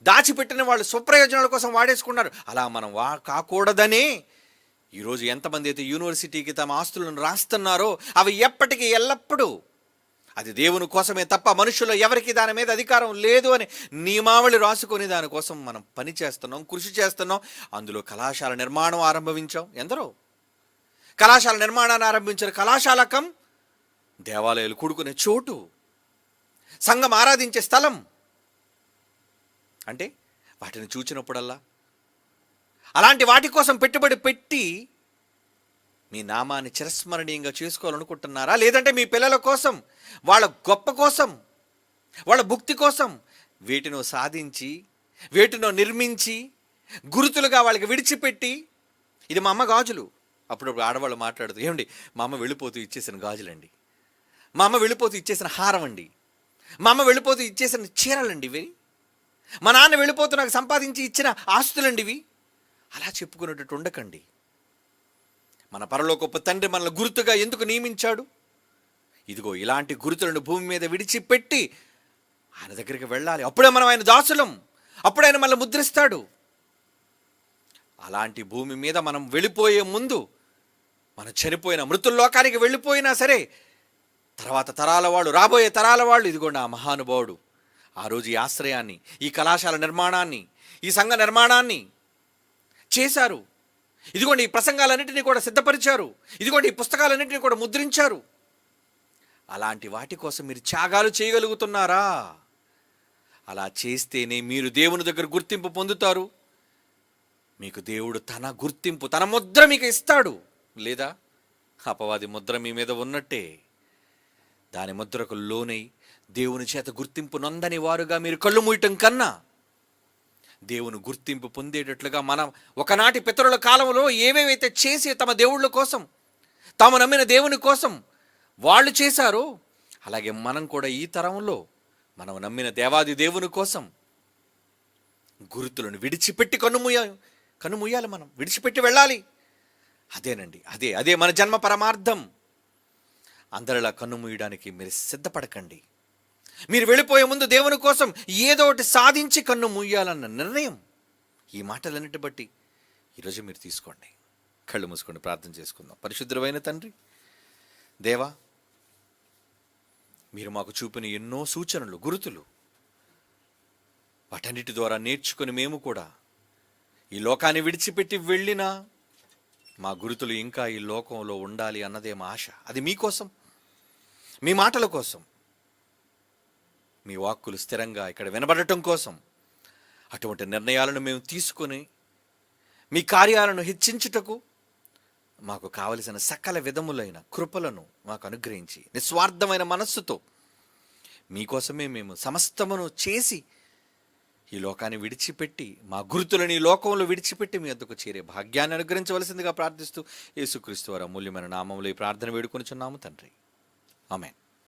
దాచిపెట్టిన వాళ్ళు స్వప్రయోజనాల కోసం వాడేసుకున్నారు. అలా మనం కాకూడదనే ఈరోజు ఎంతమంది అయితే యూనివర్సిటీకి తమ ఆస్తులను రాస్తున్నారో అవి ఎప్పటికీ ఎల్లప్పుడూ అది దేవుని కోసమే తప్ప మనుషుల్లో ఎవరికి దాని మీద అధికారం లేదు అని నియమావళి రాసుకొని దానికోసం మనం పని చేస్తున్నాం, కృషి చేస్తున్నాం. అందులో కళాశాల నిర్మాణం ఆరంభించాం. ఎందరో కళాశాల నిర్మాణాన్ని ఆరంభించారు. కళాశాలకం దేవాలయాలు కూడుకునే చోటు, సంఘం ఆరాధించే స్థలం. అంటే వాటిని చూచినప్పుడల్లా అలాంటి వాటి కోసం పెట్టుబడి పెట్టి మీ నామాన్ని చిరస్మరణీయంగా చేసుకోవాలనుకుంటున్నారా? లేదంటే మీ పిల్లల కోసం, వాళ్ళ గొప్ప కోసం, వాళ్ళ భుక్తి కోసం వీటినో సాధించి, వీటినో నిర్మించి, గురుతులుగా వాళ్ళకి విడిచిపెట్టి, ఇది మా అమ్మ గాజులు. అప్పుడప్పుడు ఆడవాళ్ళు మాట్లాడుతూ, ఏమండి మా అమ్మ వెళ్ళిపోతూ ఇచ్చేసిన గాజులండి, మా అమ్మ వెళ్ళిపోతూ ఇచ్చేసిన హారం అండి, మా అమ్మ వెళ్ళిపోతూ ఇచ్చేసిన చీరలండి ఇవి, మా నాన్న వెళ్ళిపోతూ నాకు సంపాదించి ఇచ్చిన ఆస్తులండి ఇవి. అలా చెప్పుకునేటట్టు ఉండకండి. మన పరలోకపు తండ్రి మనల్ని గుర్తుగా ఎందుకు నియమించాడు? ఇదిగో ఇలాంటి గుర్తులను భూమి మీద విడిచిపెట్టి ఆయన దగ్గరికి వెళ్ళాలి. అప్పుడే మనం ఆయన దాసులం, అప్పుడే ఆయన మనల్ని ముద్రిస్తాడు. అలాంటి భూమి మీద మనం వెళ్ళిపోయే ముందు, మనం చనిపోయిన మృతుల్లోకానికి వెళ్ళిపోయినా సరే, తర్వాత తరాల వాళ్ళు, రాబోయే తరాల వాళ్ళు, ఇదిగోండి ఆ మహానుభావుడు ఆ రోజు ఈ ఆశ్రయాన్ని, ఈ కళాశాల నిర్మాణాన్ని, ఈ సంఘ నిర్మాణాన్ని చేశారు. ఇదిగోండి ఈ ప్రసంగాలన్నింటినీ కూడా సిద్ధపరిచారు. ఇదిగోండి ఈ పుస్తకాలన్నింటినీ కూడా ముద్రించారు. అలాంటి వాటి కోసం మీరు త్యాగాలు చేయగలుగుతున్నారా? అలా చేస్తేనే మీరు దేవుని దగ్గర గుర్తింపు పొందుతారు. మీకు దేవుడు తన గుర్తింపు, తన ముద్ర మీకు ఇస్తాడు. లేదా అపవాది ముద్ర మీ మీద ఉన్నట్టే. దాని ముద్రకు లోనై దేవుని చేత గుర్తింపు నొందని వారుగా మీరు కళ్ళు మూయటం కన్నా దేవుని గుర్తింపు పొందేటట్లుగా మనం ఒకనాటి పితరుల కాలంలో ఏవేవైతే చేసి తమ దేవుళ్ళ కోసం, తాము నమ్మిన దేవుని కోసం వాళ్ళు చేశారో, అలాగే మనం కూడా ఈ తరంలో మనం నమ్మిన దేవాది దేవుని కోసం గుర్తులను విడిచిపెట్టి కన్నుమూయాలి. మనం విడిచిపెట్టి వెళ్ళాలి. అదేనండి, అదే మన జన్మ పరమార్థం. అందరిలా కన్నుమూయడానికి మీరు సిద్ధపడకండి. మీరు వెళ్ళిపోయే ముందు దేవుని కోసం ఏదో ఒకటి సాధించి కన్ను మూయాలన్న నిర్ణయం, ఈ మాటలన్నిటి బట్టి ఈరోజు మీరు తీసుకోండి. కళ్ళు మూసుకొని ప్రార్థన చేసుకుందాం. పరిశుద్ధమైన తండ్రి, దేవా, మీరు మాకు చూపిన ఎన్నో సూచనలు, గురుతులు, వాటన్నిటి ద్వారా నేర్చుకుని మేము కూడా ఈ లోకాన్ని విడిచిపెట్టి వెళ్ళినా మా గురుతులు ఇంకా ఈ లోకంలో ఉండాలి అన్నదే మా ఆశ. అది మీకోసం, మీ మాటల కోసం, మీ వాక్కులు స్థిరంగా ఇక్కడ వినబడటం కోసం. అటువంటి నిర్ణయాలను మేము తీసుకొని మీ కార్యాలను హెచ్చించుటకు మాకు కావలసిన సకల విధములైన కృపలను మాకు అనుగ్రహించి నిస్వార్థమైన మనస్సుతో మీకోసమే మేము సమస్తమును చేసి ఈ లోకాన్ని విడిచిపెట్టి మా గురుతులను ఈ లోకంలో విడిచిపెట్టి మీ వద్దకు చేరే భాగ్యాన్ని అనుగ్రహించవలసిందిగా ప్రార్థిస్తూ యేసుక్రీస్తు వారి అమూల్యమైన నామములో ఈ ప్రార్థన వేడుకొనిచున్నాము తండ్రి. ఆమేన్.